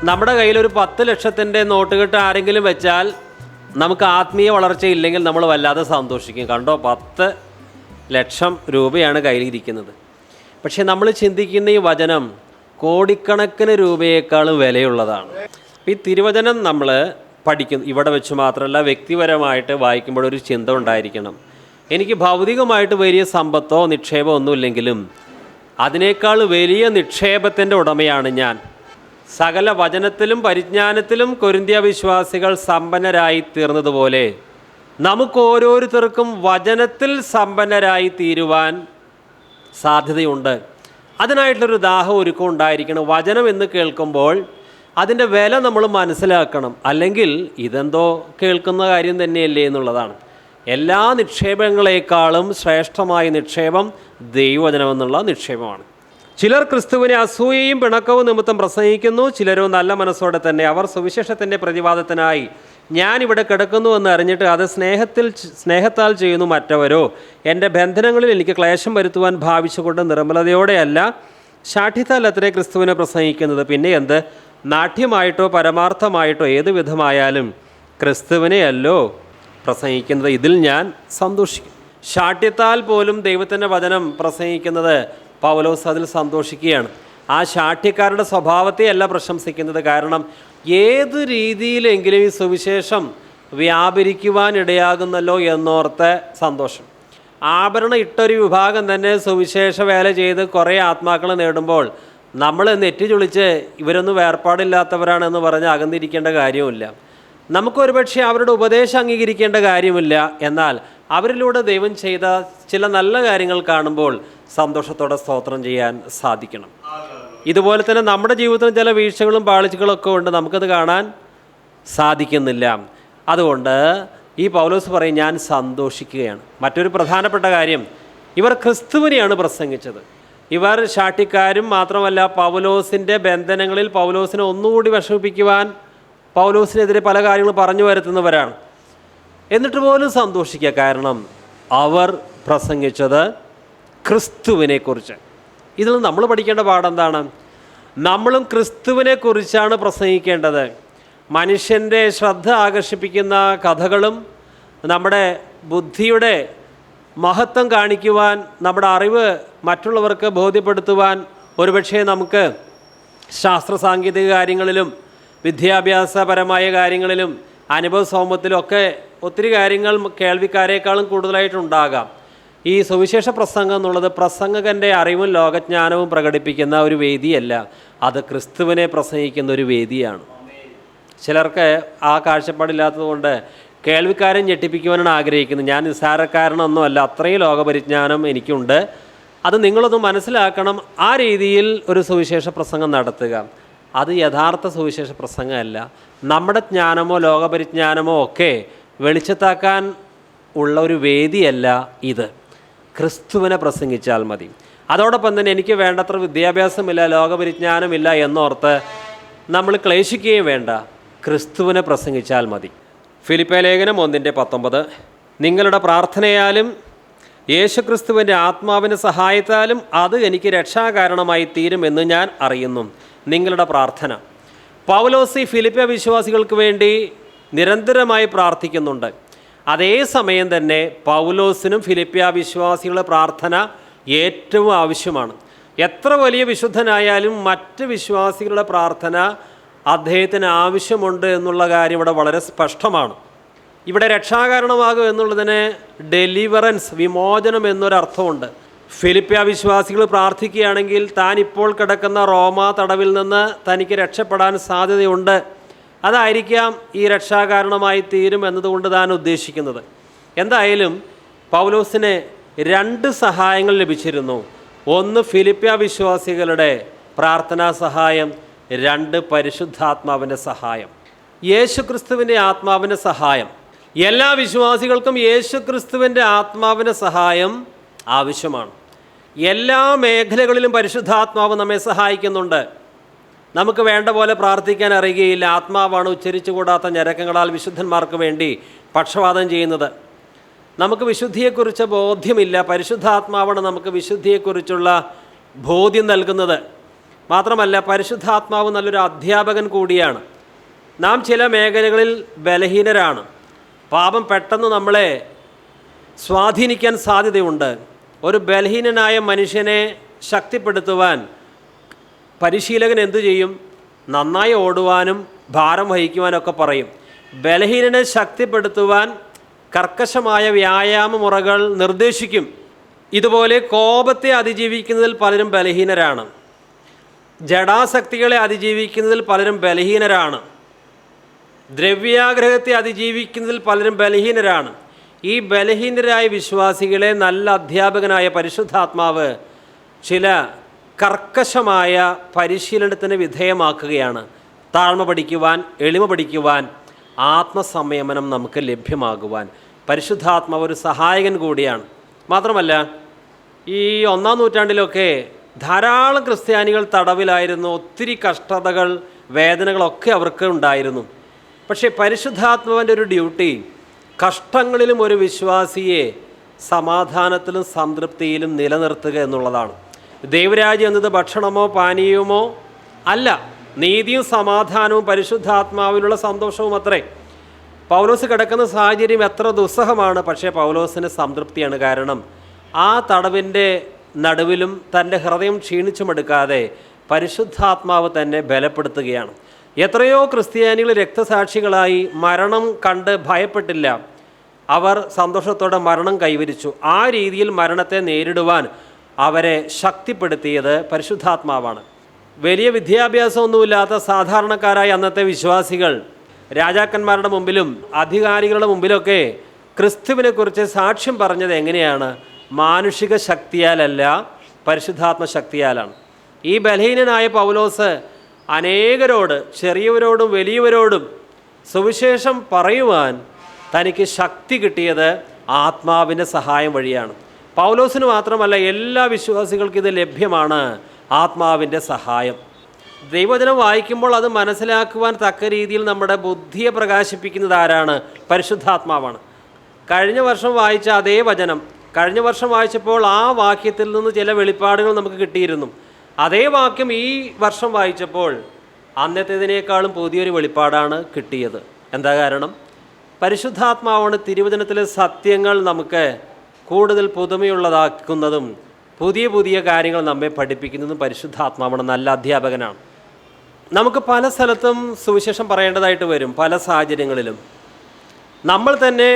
നമ്മുടെ കയ്യിലൊരു 10 ലക്ഷത്തിൻ്റെ നോട്ടുകെട്ട് ആരെങ്കിലും വെച്ചാൽ നമുക്ക് ആത്മീയ വളർച്ചയില്ലെങ്കിൽ നമ്മൾ വല്ലാതെ സന്തോഷിക്കും. കണ്ടോ, 10 ലക്ഷം രൂപയാണ് കയ്യിലിരിക്കുന്നത്. പക്ഷേ നമ്മൾ ചിന്തിക്കുന്ന ഈ വചനം കോടിക്കണക്കിന് രൂപയേക്കാളും വിലയുള്ളതാണ്. ഈ തിരുവചനം നമ്മൾ പഠിക്കുന്നു, ഇവിടെ വെച്ച് മാത്രമല്ല വ്യക്തിപരമായിട്ട് വായിക്കുമ്പോഴൊരു ചിന്ത ഉണ്ടായിരിക്കണം. എനിക്ക് ഭൗതികമായിട്ട് വലിയ സമ്പത്തോ നിക്ഷേപമോ ഒന്നുമില്ലെങ്കിലും അതിനേക്കാൾ വലിയ നിക്ഷേപത്തിൻ്റെ ഉടമയാണ് ഞാൻ. സകല വചനത്തിലും പരിജ്ഞാനത്തിലും കൊരിന്ത്യ വിശ്വാസികൾ സമ്പന്നരായി തീർന്നതുപോലെ നമുക്ക് ഓരോരുത്തർക്കും വചനത്തിൽ സമ്പന്നരായി തീരുവാൻ സാധ്യതയുണ്ട്. അതിനായിട്ടുള്ളൊരു ദാഹം ഒരുക്കം ഉണ്ടായിരിക്കണം. വചനം എന്ന് കേൾക്കുമ്പോൾ അതിൻ്റെ വില നമ്മൾ മനസ്സിലാക്കണം. അല്ലെങ്കിൽ ഇതെന്തോ കേൾക്കുന്ന കാര്യം തന്നെയല്ലേ എന്നുള്ളതാണ്. എല്ലാ നിക്ഷേപങ്ങളെക്കാളും ശ്രേഷ്ഠമായ നിക്ഷേപം ദൈവവചനമെന്നുള്ള നിക്ഷേപമാണ്. ചിലർ ക്രിസ്തുവിനെ അസൂയയും പിണക്കവും നിമിത്തം പ്രസംഗിക്കുന്നു, ചിലരോ നല്ല മനസ്സോടെ തന്നെ. അവർ സുവിശേഷത്തിൻ്റെ പ്രതിവാദത്തിനായി ഞാനിവിടെ കിടക്കുന്നുവെന്ന് അറിഞ്ഞിട്ട് അത് സ്നേഹത്താൽ ചെയ്യുന്നു. മറ്റവരോ എൻ്റെ ബന്ധനങ്ങളിൽ എനിക്ക് ക്ലേശം വരുത്തുവാൻ ഭാവിച്ചുകൊണ്ട് നിർമ്മലതയോടെയല്ല ശാഠ്യത്താൽ അത്രേ ക്രിസ്തുവിനെ പ്രസംഗിക്കുന്നത്. പിന്നെ എന്ത്, നാട്യമായിട്ടോ പരമാർത്ഥമായിട്ടോ ഏതു വിധമായാലും ക്രിസ്തുവിനെയല്ലോ പ്രസംഗിക്കുന്നത്. ഇതിൽ ഞാൻ സന്തോഷിക്കും. ശാഠ്യത്താൽ പോലും ദൈവത്തിൻ്റെ വചനം പ്രസംഗിക്കുന്നത് പൗലോസ് അതിൽ സന്തോഷിക്കുകയാണ്. ആ ശാഠ്യക്കാരുടെ സ്വഭാവത്തെയല്ല പ്രശംസിക്കുന്നത്. കാരണം ഏത് രീതിയിലെങ്കിലും ഈ സുവിശേഷം വ്യാപരിക്കുവാൻ ഇടയാകുന്നല്ലോ എന്നോർത്ത് സന്തോഷം. ആഭരണം ഇട്ടൊരു വിഭാഗം തന്നെ സുവിശേഷ വേല ചെയ്ത് കുറേ ആത്മാക്കൾ നേടുമ്പോൾ നമ്മൾ നെറ്റി ചുളിച്ച് ഇവരൊന്നും വേർപാടില്ലാത്തവരാണെന്ന് പറഞ്ഞ് അകന്നിരിക്കേണ്ട കാര്യമില്ല. നമുക്കൊരു പക്ഷേ അവരുടെ ഉപദേശം അംഗീകരിക്കേണ്ട കാര്യമില്ല. എന്നാൽ അവരിലൂടെ ദൈവം ചെയ്ത ചില നല്ല കാര്യങ്ങൾ കാണുമ്പോൾ സന്തോഷത്തോടെ സ്തോത്രം ചെയ്യാൻ സാധിക്കണം. ഇതുപോലെ തന്നെ നമ്മുടെ ജീവിതത്തിൽ ചില വീഴ്ചകളും പാളിച്ചകളൊക്കെ ഉണ്ട്, നമുക്കത് കാണാൻ സാധിക്കുന്നില്ല. അതുകൊണ്ട് ഈ പൗലോസ് പറയും, ഞാൻ സന്തോഷിക്കുകയാണ്. മറ്റൊരു പ്രധാനപ്പെട്ട കാര്യം, ഇവർ ക്രിസ്തുവിനെയാണ് പ്രസംഗിച്ചത്. ഇവർ ശാഠ്യക്കാരും മാത്രമല്ല, പൗലോസിൻ്റെ ബന്ധനങ്ങളിൽ പൗലോസിനെ ഒന്നുകൂടി വിഷമിപ്പിക്കുവാൻ പൗലോസിനെതിരെ പല കാര്യങ്ങളും പറഞ്ഞു വരുത്തുന്നവരാണ്. എന്നിട്ട് പോലും സന്തോഷിക്കുക. കാരണം അവർ പ്രസംഗിച്ചത് ക്രിസ്തുവിനെക്കുറിച്ച്. ഇതിൽ നമ്മൾ പഠിക്കേണ്ട പാഠെന്താണ്? നമ്മളും ക്രിസ്തുവിനെക്കുറിച്ചാണ് പ്രസംഗിക്കേണ്ടത്. മനുഷ്യൻ്റെ ശ്രദ്ധ ആകർഷിപ്പിക്കുന്ന കഥകളും നമ്മുടെ ബുദ്ധിയുടെ മഹത്വം കാണിക്കുവാൻ, നമ്മുടെ അറിവ് മറ്റുള്ളവർക്ക് ബോധ്യപ്പെടുത്തുവാൻ ഒരുപക്ഷെ നമുക്ക് ശാസ്ത്ര സാങ്കേതിക കാര്യങ്ങളിലും വിദ്യാഭ്യാസപരമായ കാര്യങ്ങളിലും അനുഭവ സൗമ്യത്തിലൊക്കെ ഒത്തിരി കാര്യങ്ങൾ കേൾവിക്കാരേക്കാളും കൂടുതലായിട്ടുണ്ടാകാം. ഈ സുവിശേഷ പ്രസംഗം എന്നുള്ളത് പ്രസംഗകൻ്റെ അറിവും ലോകജ്ഞാനവും പ്രകടിപ്പിക്കുന്ന ഒരു വേദിയല്ല, അത് ക്രിസ്തുവിനെ പ്രസംഗിക്കുന്ന ഒരു വേദിയാണ്. ചിലർക്ക് ആ കാഴ്ചപ്പാടില്ലാത്തതുകൊണ്ട് കേൾവിക്കാരൻ ഞെട്ടിപ്പിക്കുവാനാണ് ആഗ്രഹിക്കുന്നത്. ഞാൻ നിസ്സാരക്കാരനൊന്നുമല്ല, അത്രയും ലോകപരിജ്ഞാനം എനിക്കുണ്ട്. അത് നിങ്ങളൊന്ന് മനസ്സിലാക്കണം. ആ രീതിയിൽ ഒരു സുവിശേഷ പ്രസംഗം നടത്തുക. അത് യഥാർത്ഥ സുവിശേഷ പ്രസംഗമല്ല. നമ്മുടെ ജ്ഞാനമോ ലോകപരിജ്ഞാനമോ ഒക്കെ വെളിച്ചത്താക്കാൻ ഉള്ള ഒരു വേദിയല്ല ഇത്. ക്രിസ്തുവിനെ പ്രസംഗിച്ചാൽ മതി. അതോടൊപ്പം തന്നെ എനിക്ക് വേണ്ടത്ര വിദ്യാഭ്യാസമില്ല, ലോകപരിജ്ഞാനമില്ല എന്നോർത്ത് നമ്മൾ ക്ലേശിക്കുകയും വേണ്ട. ക്രിസ്തുവിനെ പ്രസംഗിച്ചാൽ മതി. ഫിലിപ്പിയ ലേഖനം 1:19 നിങ്ങളുടെ പ്രാർത്ഥനയാലും യേശുക്രിസ്തുവിൻ്റെ ആത്മാവിൻ്റെ സഹായത്താലും അത് എനിക്ക് രക്ഷാകാരണമായി തീരുമെന്ന് ഞാൻ അറിയുന്നു. നിങ്ങളുടെ പ്രാർത്ഥന. പൗലോസ് ഫിലിപ്പിയ വിശ്വാസികൾക്ക് വേണ്ടി നിരന്തരമായി പ്രാർത്ഥിക്കുന്നുണ്ട്. അതേസമയം തന്നെ പൗലോസിനും ഫിലിപ്പിയ വിശ്വാസികളുടെ പ്രാർത്ഥന ഏറ്റവും ആവശ്യമാണ്. എത്ര വലിയ വിശുദ്ധനായാലും മറ്റ് വിശ്വാസികളുടെ പ്രാർത്ഥന അദ്ദേഹത്തിന് ആവശ്യമുണ്ട് എന്നുള്ള കാര്യം ഇവിടെ വളരെ സ്പഷ്ടമാണ്. ഇവിടെ രക്ഷാകാരണമാകും എന്നുള്ളതിന് ഡെലിവറൻസ്, വിമോചനം എന്നൊരർത്ഥമുണ്ട്. ഫിലിപ്പിയ വിശ്വാസികൾ പ്രാർത്ഥിക്കുകയാണെങ്കിൽ താൻ ഇപ്പോൾ കിടക്കുന്ന റോമ തടവിൽ നിന്ന് തനിക്ക് രക്ഷപ്പെടാൻ സാധ്യതയുണ്ട്. അതായിരിക്കാം ഈ രക്ഷാകാരണമായി തീരും എന്നതുകൊണ്ട് താൻ ഉദ്ദേശിക്കുന്നത്. എന്തായാലും പൗലോസിന് 2 സഹായങ്ങൾ ലഭിച്ചിരുന്നു. ഒന്ന് ഫിലിപ്പിയ വിശ്വാസികളുടെ പ്രാർത്ഥനാ സഹായം, 2 പരിശുദ്ധാത്മാവിൻ്റെ സഹായം. യേശുക്രിസ്തുവിൻ്റെ ആത്മാവിൻ്റെ സഹായം. എല്ലാ വിശ്വാസികൾക്കും യേശുക്രിസ്തുവിൻ്റെ ആത്മാവിൻ്റെ സഹായം ആവശ്യമാണ്. എല്ലാ മേഖലകളിലും പരിശുദ്ധാത്മാവ് നമ്മെ സഹായിക്കുന്നുണ്ട്. നമുക്ക് വേണ്ട പോലെ പ്രാർത്ഥിക്കാൻ അറിയുകയില്ല. ആത്മാവാണ് ഉച്ചരിച്ചുകൂടാത്ത ഞരക്കങ്ങളാൽ വിശുദ്ധന്മാർക്ക് വേണ്ടി പക്ഷവാദം ചെയ്യുന്നത്. നമുക്ക് വിശുദ്ധിയെക്കുറിച്ച് ബോധ്യമില്ല. പരിശുദ്ധാത്മാവാണ് നമുക്ക് വിശുദ്ധിയെക്കുറിച്ചുള്ള ബോധ്യം നൽകുന്നത്. മാത്രമല്ല പരിശുദ്ധാത്മാവ് നല്ലൊരു അധ്യാപകൻ കൂടിയാണ്. നാം ചില മേഖലകളിൽ ബലഹീനരാണ്. പാപം പെട്ടെന്ന് നമ്മളെ സ്വാധീനിക്കാൻ സാധ്യതയുണ്ട്. ഒരു ബലഹീനനായ മനുഷ്യനെ ശക്തിപ്പെടുത്തുവാൻ പരിശീലകൻ എന്തു ചെയ്യും? നന്നായി ഓടുവാനും ഭാരം വഹിക്കുവാനൊക്കെ പറയും. ബലഹീനനെ ശക്തിപ്പെടുത്തുവാൻ കർക്കശമായ വ്യായാമ മുറകൾ നിർദ്ദേശിക്കും. ഇതുപോലെ കോപത്തെ അതിജീവിക്കുന്നതിൽ പലരും ബലഹീനരാണ്. ജഡാസക്തികളെ അതിജീവിക്കുന്നതിൽ പലരും ബലഹീനരാണ്. ദ്രവ്യാഗ്രഹത്തെ അതിജീവിക്കുന്നതിൽ പലരും ബലഹീനരാണ്. ഈ ബലഹീനരായ വിശ്വാസികളെ നല്ല അധ്യാപകനായ പരിശുദ്ധാത്മാവ് ചില കർക്കശമായ പരിശീലനത്തിന് വിധേയമാക്കുകയാണ്. താഴ്മ പഠിക്കുവാൻ, എളിമ പഠിക്കുവാൻ, ആത്മസംയമനം നമുക്ക് ലഭ്യമാകുവാൻ പരിശുദ്ധാത്മാവ് ഒരു സഹായകൻ കൂടിയാണ്. മാത്രമല്ല ഈ 1-ാം നൂറ്റാണ്ടിലൊക്കെ ധാരാളം ക്രിസ്ത്യാനികൾ തടവിലായിരുന്നു. ഒത്തിരി കഷ്ടതകൾ, വേദനകളൊക്കെ അവർക്ക് ഉണ്ടായിരുന്നു. പക്ഷേ പരിശുദ്ധാത്മാവിൻ്റെ ഒരു ഡ്യൂട്ടി കഷ്ടങ്ങളിലും ഒരു വിശ്വാസിയെ സമാധാനത്തിലും സംതൃപ്തിയിലും നിലനിർത്തുക എന്നുള്ളതാണ്. ദൈവരാജ്യം എന്നത് ഭക്ഷണമോ പാനീയമോ അല്ല, നീതിയും സമാധാനവും പരിശുദ്ധാത്മാവിലുള്ള സന്തോഷവും അത്രേ. പൗലോസ് കിടക്കുന്ന സാഹചര്യം എത്ര ദുസ്സഹമാണ്, പക്ഷേ പൗലോസിന് സംതൃപ്തിയാണ്. കാരണം ആ തടവിൻ്റെ നടുവിലും തൻ്റെ ഹൃദയം ക്ഷീണിച്ചുമെടുക്കാതെ പരിശുദ്ധാത്മാവ് തന്നെ ബലപ്പെടുത്തുകയാണ്. എത്രയോ ക്രിസ്ത്യാനികൾ രക്തസാക്ഷികളായി മരണം കണ്ട് ഭയപ്പെട്ടില്ല. അവർ സന്തോഷത്തോടെ മരണം കൈവരിച്ചു. ആ രീതിയിൽ മരണത്തെ നേരിടുവാൻ അവരെ ശക്തിപ്പെടുത്തിയത് പരിശുദ്ധാത്മാവാണ്. വലിയ വിദ്യാഭ്യാസമൊന്നുമില്ലാത്ത സാധാരണക്കാരായ അന്നത്തെ വിശ്വാസികൾ രാജാക്കന്മാരുടെ മുമ്പിലും അധികാരികളുടെ മുമ്പിലൊക്കെ ക്രിസ്തുവിനെക്കുറിച്ച് സാക്ഷ്യം പറഞ്ഞത് എങ്ങനെയാണ്? മാനുഷിക ശക്തിയാലല്ല, പരിശുദ്ധാത്മ ശക്തിയാലാണ്. ഈ ബലഹീനനായ പൗലോസ് അനേകരോട്, ചെറിയവരോടും വലിയവരോടും സുവിശേഷം പറയുവാൻ തനിക്ക് ശക്തി കിട്ടിയത് ആത്മാവിൻ്റെ സഹായം വഴിയാണ്. പൗലോസിന് മാത്രമല്ല, എല്ലാ വിശ്വാസികൾക്കും ഇത് ലഭ്യമാണ്, ആത്മാവിൻ്റെ സഹായം. ദൈവവചനം വായിക്കുമ്പോൾ അത് മനസ്സിലാക്കുവാൻ തക്ക രീതിയിൽ നമ്മുടെ ബുദ്ധിയെ പ്രകാശിപ്പിക്കുന്നത് ആരാണ്? പരിശുദ്ധാത്മാവാണ്. കഴിഞ്ഞ വർഷം വായിച്ച അതേ വചനം കഴിഞ്ഞ വർഷം വായിച്ചപ്പോൾ ആ വാക്യത്തിൽ നിന്ന് ചില വെളിപ്പാടുകൾ നമുക്ക് കിട്ടിയിരുന്നു. അതേ വാക്യം ഈ വർഷം വായിച്ചപ്പോൾ അന്നത്തേതിനേക്കാളും പുതിയൊരു വെളിപ്പാടാണ് കിട്ടിയത്. എന്താ കാരണം? പരിശുദ്ധാത്മാവാണ് തിരുവചനത്തിലെ സത്യങ്ങൾ നമുക്ക് കൂടുതൽ പുതുമയുള്ളതാക്കുന്നതും പുതിയ പുതിയ കാര്യങ്ങൾ നമ്മെ പഠിപ്പിക്കുന്നതും പരിശുദ്ധാത്മാവാണ്. നല്ല അധ്യാപകനാണ്. നമുക്ക് പല സ്ഥലത്തും സുവിശേഷം പറയേണ്ടതായിട്ട് വരും. പല സാഹചര്യങ്ങളിലും നമ്മൾ തന്നെ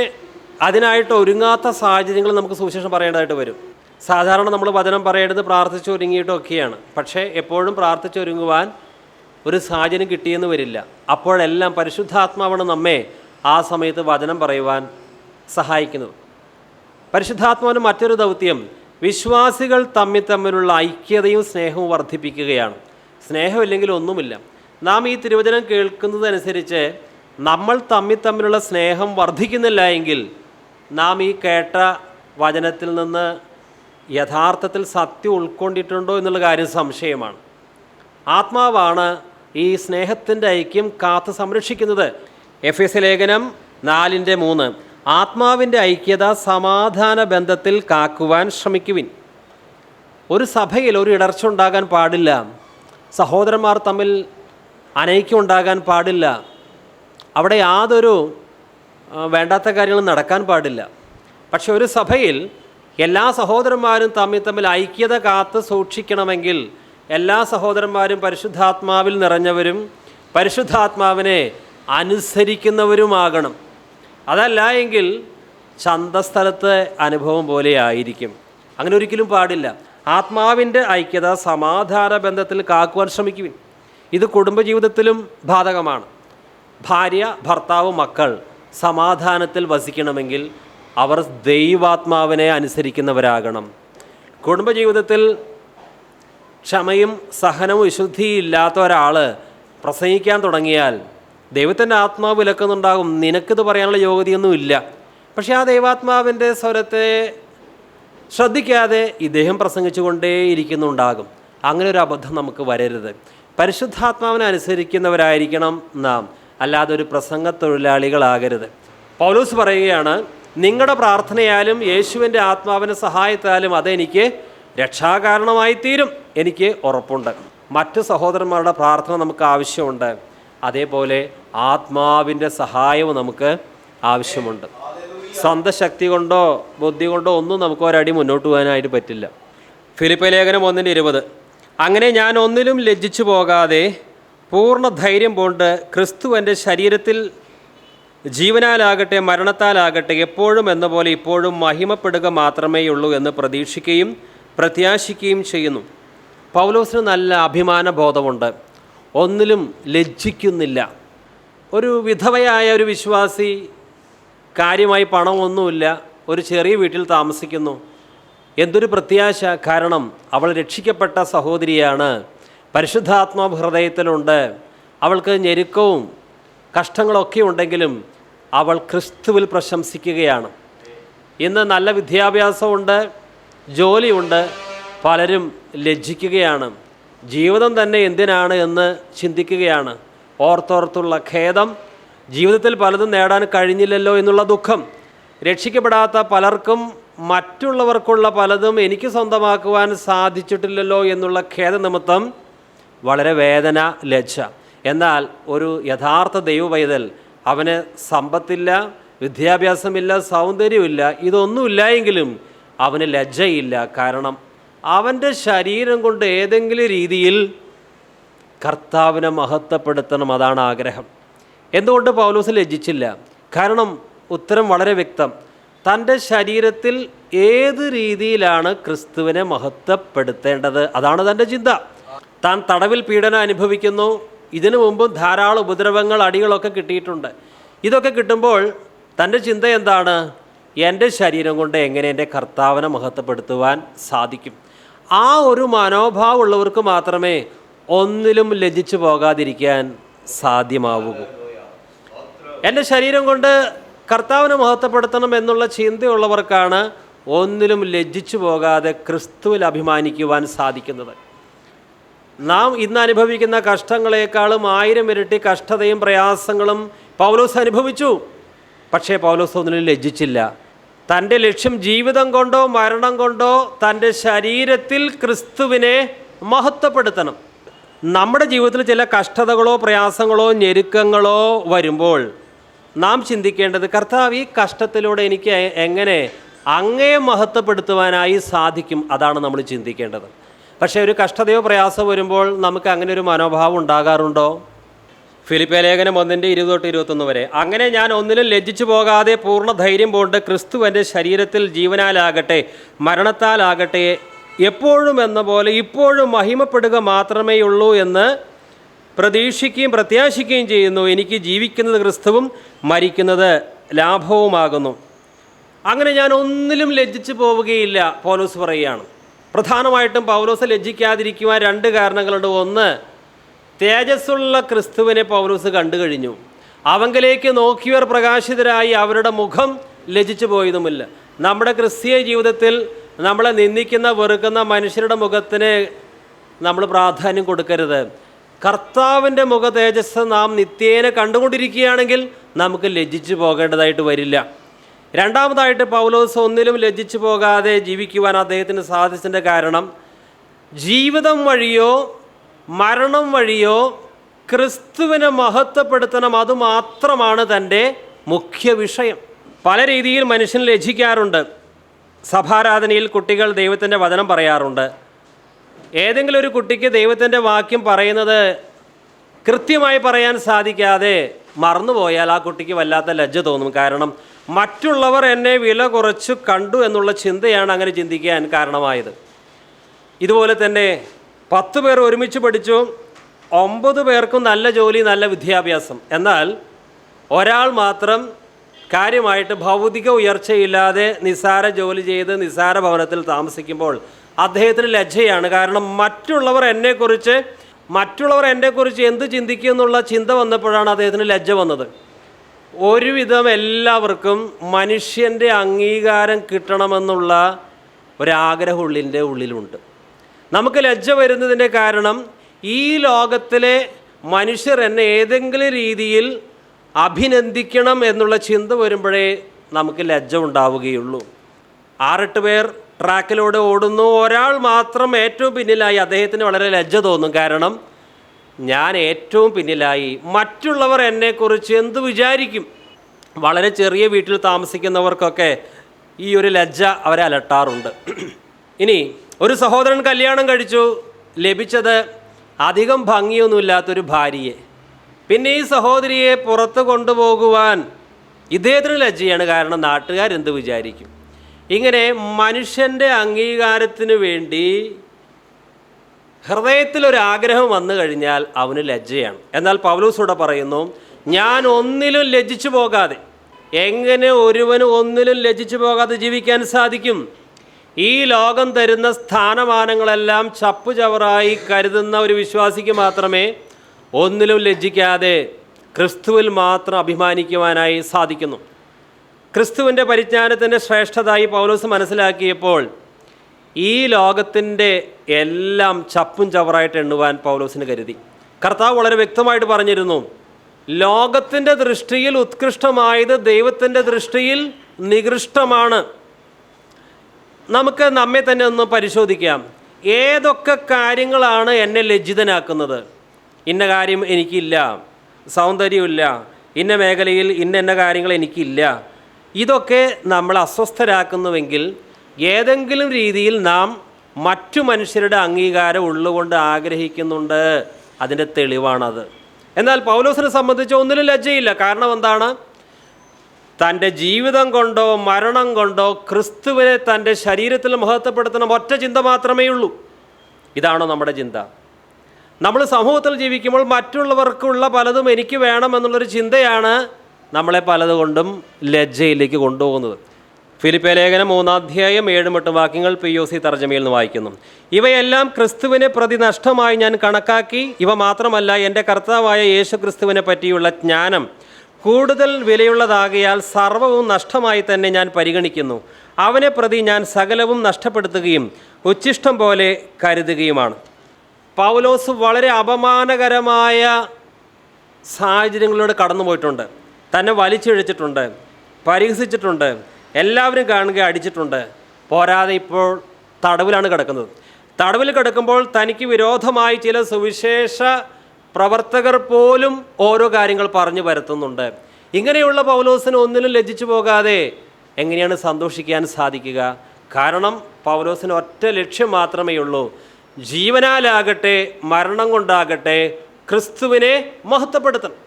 അതിനായിട്ട് ഒരുങ്ങാത്ത സാഹചര്യങ്ങൾ നമുക്ക് സുവിശേഷം പറയേണ്ടതായിട്ട് വരും. സാധാരണ നമ്മൾ വചനം പറയേണ്ടത് പ്രാർത്ഥിച്ചൊരുങ്ങിയിട്ടൊക്കെയാണ്. പക്ഷേ എപ്പോഴും പ്രാർത്ഥിച്ചൊരുങ്ങുവാൻ ഒരു സാഹചര്യം കിട്ടിയെന്ന് വരില്ല. അപ്പോഴെല്ലാം പരിശുദ്ധാത്മാവാണ് നമ്മെ ആ സമയത്ത് വചനം പറയുവാൻ സഹായിക്കുന്നത്. പരിശുദ്ധാത്മാവിന് മറ്റൊരു ദൗത്യം വിശ്വാസികൾ തമ്മിലുള്ള ഐക്യതയും സ്നേഹവും വർദ്ധിപ്പിക്കുകയാണ്. സ്നേഹമില്ലെങ്കിൽ ഒന്നുമില്ല. നാം ഈ തിരുവചനം കേൾക്കുന്നതനുസരിച്ച് നമ്മൾ തമ്മിലുള്ള സ്നേഹം വർദ്ധിക്കുന്നില്ല എങ്കിൽ നാം ഈ കേട്ട വചനത്തിൽ നിന്ന് യഥാർത്ഥത്തിൽ സത്യം ഉൾക്കൊണ്ടിട്ടുണ്ടോ എന്നുള്ള കാര്യം സംശയമാണ്. ആത്മാവാണ് ഈ സ്നേഹത്തിൻ്റെ ഐക്യം കാത്തു സംരക്ഷിക്കുന്നത്. എഫേസ്യ ലേഖനം 4:3 ആത്മാവിൻ്റെ ഐക്യത സമാധാന ബന്ധത്തിൽ കാക്കുവാൻ ശ്രമിക്കുവിൻ. ഒരു സഭയിൽ ഒരു ഇടർച്ച ഉണ്ടാകാൻ പാടില്ല. സഹോദരന്മാർ തമ്മിൽ അനൈക്യം ഉണ്ടാകാൻ പാടില്ല. അവിടെ യാതൊരു വേണ്ടാത്ത കാര്യങ്ങളും നടക്കാൻ പാടില്ല. പക്ഷെ ഒരു സഭയിൽ എല്ലാ സഹോദരന്മാരും തമ്മിൽ ഐക്യത കാത്ത് സൂക്ഷിക്കണമെങ്കിൽ എല്ലാ സഹോദരന്മാരും പരിശുദ്ധാത്മാവിൽ നിറഞ്ഞവരും പരിശുദ്ധാത്മാവിനെ അനുസരിക്കുന്നവരുമാകണം. അതല്ല എങ്കിൽ ചന്തസ്ഥലത്തെ അനുഭവം പോലെ ആയിരിക്കും. അങ്ങനെ ഒരിക്കലും പാടില്ല. ആത്മാവിൻ്റെ ഐക്യത സമാധാന ബന്ധത്തിൽ കാക്കുവാൻ ശ്രമിക്കുവിൻ. ഇത് കുടുംബജീവിതത്തിലും ബാധകമാണ്. ഭാര്യ, ഭർത്താവ്, മക്കൾ സമാധാനത്തിൽ വസിക്കണമെങ്കിൽ അവർ ദൈവാത്മാവിനെ അനുസരിക്കുന്നവരാകണം. കുടുംബജീവിതത്തിൽ ക്ഷമയും സഹനവും വിശുദ്ധിയും ഇല്ലാത്ത ഒരാൾ പ്രസംഗിക്കാൻ തുടങ്ങിയാൽ ദൈവത്തിൻ്റെ ആത്മാവ് വിലക്കുന്നുണ്ടാകും. നിനക്കിത് പറയാനുള്ള യോഗ്യതയൊന്നുമില്ല. പക്ഷേ ആ ദൈവാത്മാവിൻ്റെ സ്വരത്തെ ശ്രദ്ധിക്കാതെ ഇദ്ദേഹം പ്രസംഗിച്ചുകൊണ്ടേയിരിക്കുന്നുണ്ടാകും. അങ്ങനെ ഒരു അബദ്ധം നമുക്ക് വരരുത്. പരിശുദ്ധാത്മാവിനെ അനുസരിക്കുന്നവരായിരിക്കണം നാം, അല്ലാതെ ഒരു പ്രസംഗ തൊഴിലാളികളാകരുത്. പൗലോസ് പറയുകയാണ്, നിങ്ങളുടെ പ്രാർത്ഥനയാലും യേശുവിൻ്റെ ആത്മാവിൻ്റെ സഹായത്താലും അതെനിക്ക് രക്ഷാകാരണമായി തീരും, എനിക്ക് ഉറപ്പുണ്ട്. മറ്റ് സഹോദരന്മാരുടെ പ്രാർത്ഥന നമുക്ക് ആവശ്യമുണ്ട്. അതേപോലെ ആത്മാവിൻ്റെ സഹായവും നമുക്ക് ആവശ്യമുണ്ട്. സ്വന്തം ശക്തി കൊണ്ടോ ബുദ്ധി കൊണ്ടോ ഒന്നും നമുക്ക് ഒരടി മുന്നോട്ട് പോകാനായിട്ട് പറ്റില്ല. ഫിലിപ്പി ലേഖനം 1:20 അങ്ങനെ ഞാൻ ഒന്നിലും ലജ്ജിച്ചു പോകാതെ പൂർണ്ണ ധൈര്യം കൊണ്ട് ക്രിസ്തു എൻ്റെ ശരീരത്തിൽ ജീവനാലാകട്ടെ മരണത്താലാകട്ടെ എപ്പോഴും എന്ന പോലെ ഇപ്പോഴും മഹിമപ്പെടുക മാത്രമേയുള്ളൂ എന്ന് പ്രതീക്ഷിക്കുകയും പ്രത്യാശിക്കുകയും ചെയ്യുന്നു. പൗലോസിന് നല്ല അഭിമാന ബോധമുണ്ട്, ഒന്നിലും ലജ്ജിക്കുന്നില്ല. ഒരു വിധവയായ ഒരു വിശ്വാസി, കാര്യമായി പണമൊന്നുമില്ല, ഒരു ചെറിയ വീട്ടിൽ താമസിക്കുന്നു. എന്തൊരു പ്രത്യാശ! കാരണം അവൾ രക്ഷിക്കപ്പെട്ട സഹോദരിയാണ്, പരിശുദ്ധാത്മാവ് ഹൃദയത്തിലുണ്ട്. അവൾക്ക് ഞെരുക്കവും കഷ്ടങ്ങളൊക്കെ ഉണ്ടെങ്കിലും അവൾ ക്രിസ്തുവിൽ പ്രശംസിക്കുകയാണ്. ഇന്ന് നല്ല വിദ്യാഭ്യാസമുണ്ട്, ജോലിയുണ്ട്, പലരും ലജ്ജിക്കുകയാണ്. ജീവിതം തന്നെ എന്തിനാണ് എന്ന് ചിന്തിക്കുകയാണ്. ഓർത്തോർത്തുള്ള ഖേദം, ജീവിതത്തിൽ പലതും നേടാൻ കഴിഞ്ഞില്ലല്ലോ എന്നുള്ള ദുഃഖം, രക്ഷിക്കപ്പെടാത്ത പലർക്കും മറ്റുള്ളവർക്കുള്ള പലതും എനിക്ക് സ്വന്തമാക്കുവാൻ സാധിച്ചിട്ടില്ലല്ലോ എന്നുള്ള ഖേദനിമിത്തം വളരെ വേദന, ലജ്ജ. എന്നാൽ ഒരു യഥാർത്ഥ ദൈവപൈതൽ, അവന് സമ്പത്തില്ല, വിദ്യാഭ്യാസമില്ല, സൗന്ദര്യമില്ല, ഇതൊന്നുമില്ല എങ്കിലും അവന് ലജ്ജയില്ല. കാരണം അവൻ്റെ ശരീരം കൊണ്ട് ഏതെങ്കിലും രീതിയിൽ കർത്താവിനെ മഹത്വപ്പെടുത്തണം, അതാണ് ആഗ്രഹം. എന്തുകൊണ്ട് പൗലോസ് ലജ്ജിച്ചില്ല? കാരണം ഉത്തരം വളരെ വ്യക്തം. തൻ്റെ ശരീരത്തിൽ ഏത് രീതിയിലാണ് ക്രിസ്തുവിനെ മഹത്വപ്പെടുത്തേണ്ടത്, അതാണ് തൻ്റെ ചിന്ത. താൻ തടവിൽ പീഡനം അനുഭവിക്കുന്നു. ഇതിനു മുമ്പും ധാരാളം ഉപദ്രവങ്ങൾ, അടികളൊക്കെ കിട്ടിയിട്ടുണ്ട്. ഇതൊക്കെ കിട്ടുമ്പോൾ തൻ്റെ ചിന്ത എന്താണ്? എൻ്റെ ശരീരം കൊണ്ട് എങ്ങനെ എൻ്റെ കർത്താവിനെ മഹത്വപ്പെടുത്തുവാൻ സാധിക്കും? ആ ഒരു മനോഭാവം ഉള്ളവർക്ക് മാത്രമേ ഒന്നിലും ലജ്ജിച്ചു പോകാതിരിക്കാൻ സാധ്യമാവൂ. എൻ്റെ ശരീരം കൊണ്ട് കർത്താവിനെ മഹത്വപ്പെടുത്തണം എന്നുള്ള ചിന്തയുള്ളവർക്കാണ് ഒന്നിലും ലജ്ജിച്ചു പോകാതെ ക്രിസ്തുവിൽ അഭിമാനിക്കുവാൻ സാധിക്കുന്നത്. നാം ഇന്ന് അനുഭവിക്കുന്ന കഷ്ടങ്ങളെക്കാളും 1000 ഇരട്ടി കഷ്ടതയും പ്രയാസങ്ങളും പൗലോസ് അനുഭവിച്ചു. പക്ഷേ പൗലോസ് ഒന്നിലും ലജ്ജിച്ചില്ല. തൻ്റെ ലക്ഷ്യം ജീവിതം കൊണ്ടോ മരണം കൊണ്ടോ തൻ്റെ ശരീരത്തിൽ ക്രിസ്തുവിനെ മഹത്വപ്പെടുത്തണം. നമ്മുടെ ജീവിതത്തിൽ ചില കഷ്ടതകളോ പ്രയാസങ്ങളോ ഞെരുക്കങ്ങളോ വരുമ്പോൾ നാം ചിന്തിക്കേണ്ടത്, കർത്താവ്, ഈ കഷ്ടത്തിലൂടെ എനിക്ക് എങ്ങനെ അങ്ങയെ മഹത്വപ്പെടുത്തുവാനായി സാധിക്കും? അതാണ് നമ്മൾ ചിന്തിക്കേണ്ടത്. പക്ഷേ ഒരു കഷ്ടതയോ പ്രയാസമോ വരുമ്പോൾ നമുക്ക് അങ്ങനെ ഒരു മനോഭാവം ഉണ്ടാകാറുണ്ടോ? ഫിലിപ്പി ലേഖനം 1:20-21 വരെ അങ്ങനെ ഞാൻ ഒന്നിലും ലജ്ജിച്ചു പോകാതെ പൂർണ്ണ ധൈര്യം കൊണ്ട് ക്രിസ്തു എൻ്റെ ശരീരത്തിൽ ജീവനാലാകട്ടെ മരണത്താലാകട്ടെ എപ്പോഴും എന്ന പോലെ ഇപ്പോഴും മഹിമപ്പെടുക മാത്രമേയുള്ളൂ എന്ന് പ്രതീക്ഷിക്കുകയും പ്രത്യാശിക്കുകയും ചെയ്യുന്നു. എനിക്ക് ജീവിക്കുന്നത് ക്രിസ്തുവും മരിക്കുന്നത് ലാഭവുമാകുന്നു. അങ്ങനെ ഞാൻ ഒന്നിലും ലജ്ജിച്ചു പോവുകയില്ല, പൗലോസ് പറയുകയാണ്. പ്രധാനമായിട്ടും പൗലോസ് ലജ്ജിക്കാതിരിക്കുവാൻ 2 കാരണങ്ങളുണ്ട്. ഒന്ന്, തേജസ്സുള്ള ക്രിസ്തുവിനെ പൗലോസ് കണ്ടു കഴിഞ്ഞു. അവങ്കിലേക്ക് നോക്കിയവർ പ്രകാശിതരായി, അവരുടെ മുഖം ലജ്ജിച്ചു പോയതുമില്ല. നമ്മുടെ ക്രിസ്തീയ ജീവിതത്തിൽ നമ്മളെ നിന്ദിക്കുന്ന, വെറുക്കുന്ന മനുഷ്യരുടെ മുഖത്തിന് നമ്മൾ പ്രാധാന്യം കൊടുക്കരുത്. കർത്താവിൻ്റെ മുഖ തേജസ് നാം നിത്യേന കണ്ടുകൊണ്ടിരിക്കുകയാണെങ്കിൽ നമുക്ക് ലജ്ജിച്ചു പോകേണ്ടതായിട്ട് വരില്ല. രണ്ടാമതായിട്ട് പൗലോസ് ഒന്നിലും ലജ്ജിച്ചു പോകാതെ ജീവിക്കുവാൻ അദ്ദേഹത്തിന് സാധിച്ചതിൻ്റെ കാരണം, ജീവിതം വഴിയോ മരണം വഴിയോ ക്രിസ്തുവിനെ മഹത്വപ്പെടുത്തണം, അതുമാത്രമാണ് തൻ്റെ മുഖ്യ വിഷയം. പല രീതിയിൽ മനുഷ്യൻ ലജ്ജിക്കാറുണ്ട്. സഭാരാധനയിൽ കുട്ടികൾ ദൈവത്തിൻ്റെ വചനം പറയാറുണ്ട്. ഏതെങ്കിലും ഒരു കുട്ടിക്ക് ദൈവത്തിൻ്റെ വാക്യം പറയുന്നത് കൃത്യമായി പറയാൻ സാധിക്കാതെ മറന്നുപോയാൽ ആ കുട്ടിക്ക് വല്ലാത്ത ലജ്ജ തോന്നും. കാരണം മറ്റുള്ളവർ എന്നെ വില കുറച്ച് കണ്ടു എന്നുള്ള ചിന്തയാണ് അങ്ങനെ ചിന്തിക്കാൻ കാരണമായത്. ഇതുപോലെ തന്നെ 10 പേർ ഒരുമിച്ച് പഠിച്ചു, 9 പേർക്കും നല്ല ജോലി, നല്ല വിദ്യാഭ്യാസം. എന്നാൽ ഒരാൾ മാത്രം കാര്യമായിട്ട് ഭൗതിക ഉയർച്ചയില്ലാതെ നിസ്സാര ജോലി ചെയ്ത് നിസ്സാര ഭവനത്തിൽ താമസിക്കുമ്പോൾ അദ്ദേഹത്തിന് ലജ്ജയാണ്. കാരണം മറ്റുള്ളവർ എന്നെക്കുറിച്ച് എന്ത് ചിന്തിക്കും എന്നുള്ള ചിന്ത വന്നപ്പോഴാണ് അദ്ദേഹത്തിന് ലജ്ജ വന്നത്. ഒരുവിധം എല്ലാവർക്കും മനുഷ്യൻ്റെ അംഗീകാരം കിട്ടണമെന്നുള്ള ഒരാഗ്രഹം ഉള്ളിലുണ്ട്. നമുക്ക് ലജ്ജ വരുന്നതിൻ്റെ കാരണം, ഈ ലോകത്തിലെ മനുഷ്യർ എന്നെ ഏതെങ്കിലും രീതിയിൽ അഭിനന്ദിക്കണം എന്നുള്ള ചിന്ത വരുമ്പോഴേ നമുക്ക് ലജ്ജ ഉണ്ടാവുകയുള്ളൂ. 6-8 പേർ ട്രാക്കിലൂടെ ഓടുന്നു, ഒരാൾ മാത്രം ഏറ്റവും പിന്നിലായി. അദ്ദേഹത്തിന് വളരെ ലജ്ജ തോന്നും. കാരണം ഞാൻ ഏറ്റവും പിന്നിലായി, മറ്റുള്ളവർ എന്നെക്കുറിച്ച് എന്ത് വിചാരിക്കും? വളരെ ചെറിയ വീട്ടിൽ താമസിക്കുന്നവർക്കൊക്കെ ഈ ഒരു ലജ്ജ അവരെ അലട്ടാറുണ്ട്. ഇനി ഒരു സഹോദരൻ കല്യാണം കഴിച്ചു, ലഭിച്ചത് അധികം ഭംഗിയൊന്നുമില്ലാത്തൊരു ഭാര്യയെ. പിന്നെ ഈ സഹോദരിയെ പുറത്ത് കൊണ്ടുപോകുവാൻ ഇദ്ദേഹത്തിന് ലജ്ജയാണ്. കാരണം നാട്ടുകാരെന്ത് വിചാരിക്കും? ഇങ്ങനെ മനുഷ്യൻ്റെ അംഗീകാരത്തിന് വേണ്ടി ഹൃദയത്തിലൊരാഗ്രഹം വന്നു കഴിഞ്ഞാൽ അവന് ലജ്ജയാണ്. എന്നാൽ പൗലോസ് ഇവിടെ പറയുന്നു, ഞാൻ ഒന്നിലും ലജ്ജിച്ചു പോകാതെ. എങ്ങനെ ഒരുവന് ഒന്നിലും ലജ്ജിച്ചു പോകാതെ ജീവിക്കാൻ സാധിക്കും? ഈ ലോകം തരുന്ന സ്ഥാനമാനങ്ങളെല്ലാം ചപ്പുചവറായി കരുതുന്ന ഒരു വിശ്വാസിക്ക് മാത്രമേ ഒന്നിലും ലജ്ജിക്കാതെ ക്രിസ്തുവിൽ മാത്രം അഭിമാനിക്കുവാനായി സാധിക്കുന്നു. ക്രിസ്തുവിൻ്റെ പരിജ്ഞാനത്തിൻ്റെ ശ്രേഷ്ഠതായി പൗലോസ് മനസ്സിലാക്കിയപ്പോൾ ഈ ലോകത്തിൻ്റെ എല്ലാം ചപ്പും ചവറായിട്ട് എണ്ണുവാൻ പൗലോസിന് കരുതി. കർത്താവ് വളരെ വ്യക്തമായിട്ട് പറഞ്ഞിരുന്നു, ലോകത്തിൻ്റെ ദൃഷ്ടിയിൽ ഉത്കൃഷ്ടമായത് ദൈവത്തിൻ്റെ ദൃഷ്ടിയിൽ നികൃഷ്ടമാണ്. നമുക്ക് നമ്മെ തന്നെ ഒന്ന് പരിശോധിക്കാം. ഏതൊക്കെ കാര്യങ്ങളാണ് എന്നെ ലജ്ജിതനാക്കുന്നത്? ഇന്ന കാര്യം എനിക്കില്ല, സൗന്ദര്യമില്ല, ഇന്ന മേഖലയിൽ ഇന്ന കാര്യങ്ങൾ എനിക്കില്ല. ഇതൊക്കെ നമ്മൾ അസ്വസ്ഥരാക്കുന്നുവെങ്കിൽ ഏതെങ്കിലും രീതിയിൽ നാം മറ്റു മനുഷ്യരുടെ അംഗീകാരം ഉള്ളുകൊണ്ട് ആഗ്രഹിക്കുന്നുണ്ട്. അതിൻ്റെ തെളിവാണത്. എന്നാൽ പൗലോസിനെ സംബന്ധിച്ച് ഒന്നിലും ലജ്ജയില്ല. കാരണം എന്താണ്? തൻ്റെ ജീവിതം കൊണ്ടോ മരണം കൊണ്ടോ ക്രിസ്തുവിനെ തൻ്റെ ശരീരത്തിൽ മഹത്വപ്പെടുത്തണം ഒറ്റ ചിന്ത മാത്രമേ ഉള്ളൂ. ഇതാണോ നമ്മുടെ ചിന്ത? നമ്മൾ സമൂഹത്തിൽ ജീവിക്കുമ്പോൾ മറ്റുള്ളവർക്കുള്ള പലതും എനിക്ക് വേണമെന്നുള്ളൊരു ചിന്തയാണ് നമ്മളെ പലതുകൊണ്ടും ലജ്ജയിലേക്ക് കൊണ്ടുപോകുന്നത്. ഫിലിപ്പേ ലേഖനം 3-7 വാക്യങ്ങൾ POC തർജ്ജമയിൽ നിന്ന് വായിക്കുന്നു. ഇവയെല്ലാം ക്രിസ്തുവിനെ പ്രതി നഷ്ടമായി ഞാൻ കണക്കാക്കി. ഇവ മാത്രമല്ല, എൻ്റെ കർത്താവായ യേശു ക്രിസ്തുവിനെ പറ്റിയുള്ള ജ്ഞാനം കൂടുതൽ വിലയുള്ളതാകിയാൽ സർവ്വവും നഷ്ടമായി തന്നെ ഞാൻ പരിഗണിക്കുന്നു. അവനെ പ്രതി ഞാൻ സകലവും നഷ്ടപ്പെടുത്തുകയും ഉച്ഛിഷ്ടം പോലെ കരുതുകയുമാണ്. പൗലോസ് വളരെ അപമാനകരമായ സാഹചര്യങ്ങളിലൂടെ കടന്നുപോയിട്ടുണ്ട്. തന്നെ വലിച്ചിഴച്ചിട്ടുണ്ട്, പരിഹസിച്ചിട്ടുണ്ട്, എല്ലാവരും കാണുക അടിച്ചിട്ടുണ്ട്. പോരാതെ ഇപ്പോൾ തടവിലാണ് കിടക്കുന്നത്. തടവിൽ കിടക്കുമ്പോൾ തനിക്ക് വിരോധമായി ചില സുവിശേഷ പ്രവർത്തകർ പോലും ഓരോ കാര്യങ്ങൾ പറഞ്ഞു വരുത്തുന്നുണ്ട്. ഇങ്ങനെയുള്ള പൗലോസിന് ഒന്നിനും ലജ്ജിച്ചു പോകാതെ എങ്ങനെയാണ് സന്തോഷിക്കാൻ സാധിക്കുക? കാരണം പൗലോസിന് ഒറ്റ ലക്ഷ്യം മാത്രമേ ഉള്ളൂ. ജീവനാലാകട്ടെ മരണം കൊണ്ടാകട്ടെ ക്രിസ്തുവിനെ മഹത്വപ്പെടുത്തണം.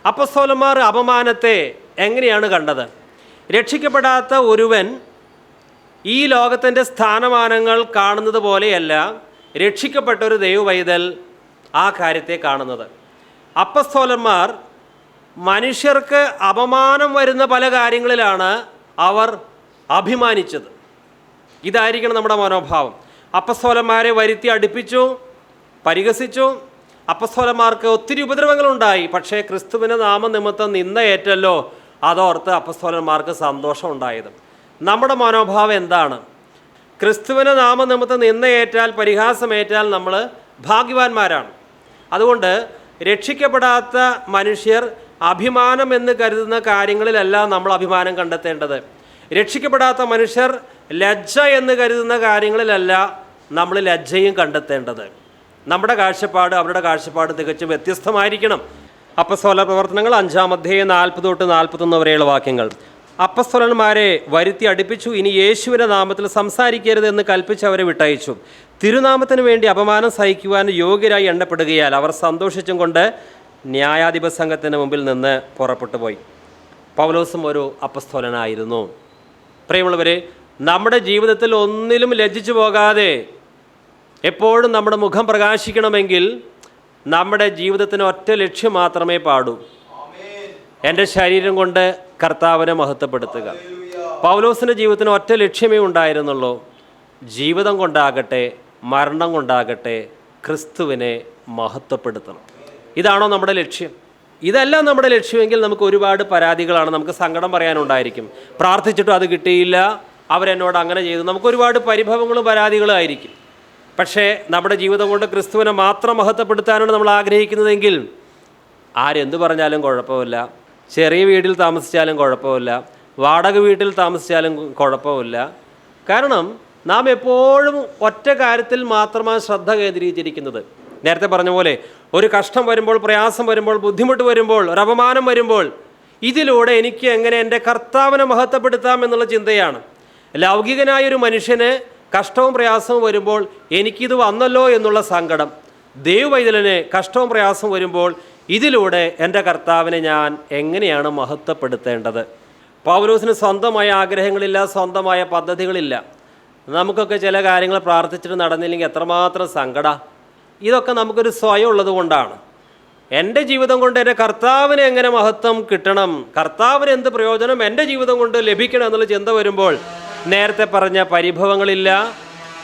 അപ്പോസ്തലന്മാർ അപമാനത്തെ എങ്ങനെയാണ് കണ്ടത്? രക്ഷിക്കപ്പെടാത്ത ഒരുവൻ ഈ ലോകത്തിൻ്റെ സ്ഥാനമാനങ്ങൾ കാണുന്നത് പോലെയല്ല രക്ഷിക്കപ്പെട്ട ഒരു ദൈവവൈതൽ ആ കാര്യത്തെ കാണുന്നത്. അപ്പോസ്തലന്മാർ മനുഷ്യർക്ക് അപമാനം വരുന്ന പല കാര്യങ്ങളിലാണ് അവർ അഭിമാനിച്ചത്. ഇതായിരിക്കണം നമ്മുടെ മനോഭാവം. അപ്പോസ്തലന്മാരെ വരുത്തി അടുപ്പിച്ചു, പരിഹസിച്ചു. അപ്പോസ്തലന്മാർക്ക് ഒത്തിരി ഉപദ്രവങ്ങളുണ്ടായി. പക്ഷേ ക്രിസ്തുവിൻ്റെ നാമനിമിത്തം നിന്ന ഏറ്റല്ലോ, അതോർത്ത് അപ്പോസ്തലന്മാർക്ക് സന്തോഷം ഉണ്ടായത്. നമ്മുടെ മനോഭാവം എന്താണ്? ക്രിസ്തുവിൻ്റെ നാമനിമിത്തം നിന്ന ഏറ്റാൽ, പരിഹാസമേറ്റാൽ നമ്മൾ ഭാഗ്യവാന്മാരാണ്. അതുകൊണ്ട് രക്ഷിക്കപ്പെടാത്ത മനുഷ്യർ അഭിമാനം എന്ന് കരുതുന്ന കാര്യങ്ങളിലെല്ലാം നമ്മൾ അഭിമാനം കണ്ടെത്തേണ്ടത്. രക്ഷിക്കപ്പെടാത്ത മനുഷ്യർ ലജ്ജ എന്ന് കരുതുന്ന കാര്യങ്ങളിലല്ല നമ്മൾ ലജ്ജയും കണ്ടെത്തേണ്ടത്. നമ്മുടെ കാഴ്ചപ്പാട് അവരുടെ കാഴ്ചപ്പാട് തികച്ചും വ്യത്യസ്തമായിരിക്കണം. അപ്പോസ്തല പ്രവർത്തനങ്ങൾ 5-40-41 വരെയുള്ള വാക്യങ്ങൾ. അപ്പോസ്തലന്മാരെ വരുത്തി അടുപ്പിച്ചു. ഇനി യേശുവിൻ്റെ നാമത്തിൽ സംസാരിക്കരുതെന്ന് കൽപ്പിച്ച് അവരെ വിട്ടയച്ചു. തിരുനാമത്തിന് വേണ്ടി അപമാനം സഹിക്കുവാൻ യോഗ്യരായി എണ്ണപ്പെടുകയാൽ അവർ സന്തോഷിച്ചും കൊണ്ട് ന്യായാധിപ സംഘത്തിന് മുമ്പിൽ നിന്ന് പുറപ്പെട്ടു പോയി. പൗലോസും ഒരു അപ്പോസ്തലനായിരുന്നു. പ്രിയമുള്ളവരെ, നമ്മുടെ ജീവിതത്തിൽ ഒന്നിലും ലജ്ജിച്ചു പോകാതെ എപ്പോഴും നമ്മുടെ മുഖം പ്രകാശിക്കണമെങ്കിൽ നമ്മുടെ ജീവിതത്തിന് ഒറ്റ ലക്ഷ്യം മാത്രമേ പാടൂ: എൻ്റെ ശരീരം കൊണ്ട് കർത്താവിനെ മഹത്വപ്പെടുത്തുക. പൗലോസിൻ്റെ ജീവിതത്തിന് ഒറ്റ ലക്ഷ്യമേ ഉണ്ടായിരുന്നുള്ളൂ: ജീവിതം കൊണ്ടാകട്ടെ മരണം കൊണ്ടാകട്ടെ ക്രിസ്തുവിനെ മഹത്വപ്പെടുത്തണം. ഇതാണോ നമ്മുടെ ലക്ഷ്യം? ഇതല്ല നമ്മുടെ ലക്ഷ്യമെങ്കിൽ നമുക്ക് ഒരുപാട് പരാതികളാണ്, നമുക്ക് സങ്കടം പറയാനുണ്ടായിരിക്കും. പ്രാർത്ഥിച്ചിട്ടും അത് കിട്ടിയില്ല, അവരെന്നോട് അങ്ങനെ ചെയ്തു, നമുക്ക് ഒരുപാട് പരിഭവങ്ങളും പരാതികളും ആയിരിക്കും. പക്ഷേ നമ്മുടെ ജീവിതം കൊണ്ട് ക്രിസ്തുവിനെ മാത്രം മഹത്വപ്പെടുത്താനാണ് നമ്മൾ ആഗ്രഹിക്കുന്നതെങ്കിൽ ആരെന്ത് പറഞ്ഞാലും കുഴപ്പമില്ല. ചെറിയ വീട്ടിൽ താമസിച്ചാലും കുഴപ്പമില്ല, വാടക വീട്ടിൽ താമസിച്ചാലും കുഴപ്പമില്ല. കാരണം നാം എപ്പോഴും ഒറ്റ കാര്യത്തിൽ മാത്രമാണ് ശ്രദ്ധ കേന്ദ്രീകരിച്ചിരിക്കുന്നത്. നേരത്തെ പറഞ്ഞ പോലെ ഒരു കഷ്ടം വരുമ്പോൾ, പ്രയാസം വരുമ്പോൾ, ബുദ്ധിമുട്ട് വരുമ്പോൾ, ഒരു അപമാനം വരുമ്പോൾ, ഇതിലൂടെ എനിക്ക് എങ്ങനെ എൻ്റെ കർത്താവിനെ മഹത്വപ്പെടുത്താം എന്നുള്ള ചിന്തയാണ്. ലൗകികനായൊരു മനുഷ്യന് കഷ്ടവും പ്രയാസവും വരുമ്പോൾ എനിക്കിത് വന്നല്ലോ എന്നുള്ള സങ്കടം. ദൈവവൈതലന് കഷ്ടവും പ്രയാസവും വരുമ്പോൾ ഇതിലൂടെ എൻ്റെ കർത്താവിനെ ഞാൻ എങ്ങനെയാണ് മഹത്വപ്പെടുത്തേണ്ടത്? പൗലോസിന് സ്വന്തമായ ആഗ്രഹങ്ങളില്ല, സ്വന്തമായ പദ്ധതികളില്ല. നമുക്കൊക്കെ ചില കാര്യങ്ങൾ പ്രാർത്ഥിച്ചിട്ട് നടന്നില്ലെങ്കിൽ എത്രമാത്രം സങ്കടം. ഇതൊക്കെ നമുക്കൊരു സ്വയം ഉള്ളത് കൊണ്ടാണ്. എൻ്റെ ജീവിതം കൊണ്ട് എൻ്റെ കർത്താവിന് എങ്ങനെ മഹത്വം കിട്ടണം, കർത്താവിന് എന്ത് പ്രയോജനം എൻ്റെ ജീവിതം കൊണ്ട് ലഭിക്കണം എന്നുള്ള ചിന്ത വരുമ്പോൾ നേരത്തെ പറഞ്ഞ പരിഭവങ്ങളില്ല,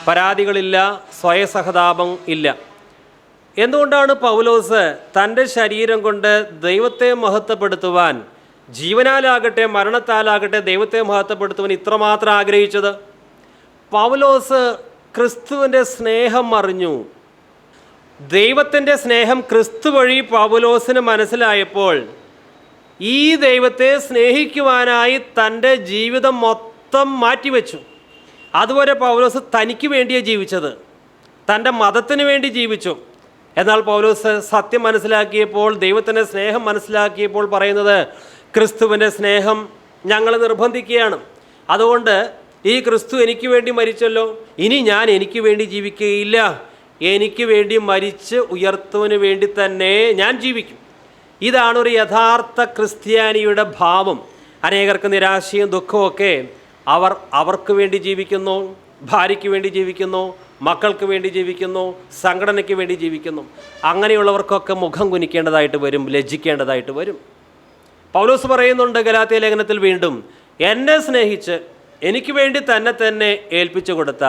പരാതികളില്ല, സ്വയസഹതാപം ഇല്ല. എന്തുകൊണ്ടാണ് പൗലോസ് തൻ്റെ ശരീരം കൊണ്ട് ദൈവത്തെ മഹത്വപ്പെടുത്തുവാൻ, ജീവനാലാകട്ടെ മരണത്താലാകട്ടെ ദൈവത്തെ മഹത്വപ്പെടുത്തുവാൻ ഇത്രമാത്രം ആഗ്രഹിച്ചത്? പൗലോസ് ക്രിസ്തുവിൻ്റെ സ്നേഹം അറിഞ്ഞു. ദൈവത്തിൻ്റെ സ്നേഹം ക്രിസ്തു വഴി പൗലോസിന് മനസ്സിലായപ്പോൾ ഈ ദൈവത്തെ സ്നേഹിക്കുവാനായി തൻ്റെ ജീവിതം മൊത്തം മാറ്റിവെച്ചു. അതുവരെ പൗലോസ് തനിക്ക് വേണ്ടിയാണ് ജീവിച്ചത്, തൻ്റെ മതത്തിന് വേണ്ടി ജീവിച്ചു. എന്നാൽ പൗലോസ് സത്യം മനസ്സിലാക്കിയപ്പോൾ, ദൈവത്തിൻ്റെ സ്നേഹം മനസ്സിലാക്കിയപ്പോൾ പറയുന്നത്, ക്രിസ്തുവിൻ്റെ സ്നേഹം ഞങ്ങൾ നിർബന്ധിക്കുകയാണ്. അതുകൊണ്ട് ഈ ക്രിസ്തു എനിക്ക് വേണ്ടി മരിച്ചല്ലോ, ഇനി ഞാൻ എനിക്ക് വേണ്ടി ജീവിക്കുകയില്ല, എനിക്ക് വേണ്ടി മരിച്ച് ഉയർത്തുവിന് വേണ്ടി തന്നെ ഞാൻ ജീവിക്കും. ഇതാണ് ഒരു യഥാർത്ഥ ക്രിസ്ത്യാനിയുടെ ഭാവം. അനേകർക്ക് നിരാശയും ദുഃഖമൊക്കെ അവർക്ക് വേണ്ടി ജീവിക്കുന്നു, ഭാര്യയ്ക്ക് വേണ്ടി ജീവിക്കുന്നു, മക്കൾക്ക് വേണ്ടി ജീവിക്കുന്നു, സംഘടനയ്ക്ക് വേണ്ടി ജീവിക്കുന്നു. അങ്ങനെയുള്ളവർക്കൊക്കെ മുഖം കുനിക്കേണ്ടതായിട്ട് വരും, ലജ്ജിക്കേണ്ടതായിട്ട് വരും. പൗലോസ് പറയുന്നുണ്ട് ഗലാത്യ ലേഖനത്തിൽ വീണ്ടും, എന്നെ സ്നേഹിച്ച് എനിക്ക് വേണ്ടി തന്നെ ഏൽപ്പിച്ചു കൊടുത്ത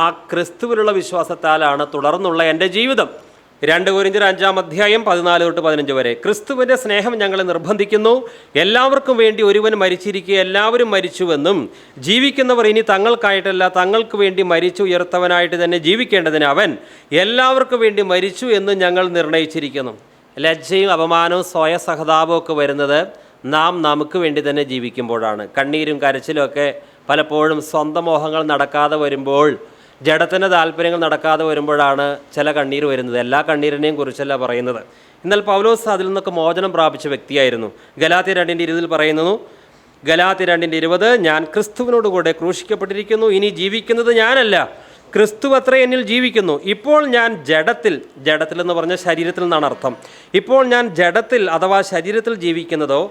ആ ക്രിസ്തുവിലുള്ള വിശ്വാസത്താലാണ് തുടർന്നുള്ള എൻ്റെ ജീവിതം. 2 കൊരിന്ത്യർ 5-ാം അധ്യായം 14-15 വരെ. ക്രിസ്തുവിൻ്റെ സ്നേഹം ഞങ്ങളെ നിർബന്ധിക്കുന്നു, എല്ലാവർക്കും വേണ്ടി ഒരുവൻ മരിച്ചിരിക്കെ എല്ലാവരും മരിച്ചുവെന്നും ജീവിക്കുന്നവർ ഇനി തങ്ങൾക്കായിട്ടല്ല തങ്ങൾക്ക് വേണ്ടി മരിച്ചു ഉയർത്തവനായിട്ട് തന്നെ ജീവിക്കേണ്ടതിന് അവൻ എല്ലാവർക്കും വേണ്ടി മരിച്ചു എന്ന് ഞങ്ങൾ നിർണയിച്ചിരിക്കുന്നു. ലജ്ജയും അപമാനവും സ്വയസഹതാപവും ഒക്കെ വരുന്നത് നാം നമുക്ക് വേണ്ടി തന്നെ ജീവിക്കുമ്പോഴാണ്. കണ്ണീരും കരച്ചിലും ഒക്കെ പലപ്പോഴും സ്വന്തം മോഹങ്ങൾ നടക്കാതെ വരുമ്പോൾ, ജഡത്തിൻ്റെ താല്പര്യങ്ങൾ നടക്കാതെ വരുമ്പോഴാണ് ചില കണ്ണീർ വരുന്നത്. എല്ലാ കണ്ണീരിനെയും കുറിച്ചല്ല പറയുന്നത്. എന്നാൽ പൗലോസ് അതിൽ നിന്നൊക്കെ മോചനം പ്രാപിച്ച വ്യക്തിയായിരുന്നു. ഗലാത്യ 2:20 പറയുന്നു, ഗലാത്യ 2:20, ഞാൻ ക്രിസ്തുവിനോടുകൂടെ ക്രൂശിക്കപ്പെട്ടിരിക്കുന്നു, ഇനി ജീവിക്കുന്നത് ഞാനല്ല, ക്രിസ്തു അത്ര എന്നിൽ ജീവിക്കുന്നു. ഇപ്പോൾ ഞാൻ ജഡത്തിൽ എന്ന് പറഞ്ഞ ശരീരത്തിൽ നിന്നാണ് അർത്ഥം. ഇപ്പോൾ ഞാൻ ജഡത്തിൽ അഥവാ ശരീരത്തിൽ ജീവിക്കുന്നതോ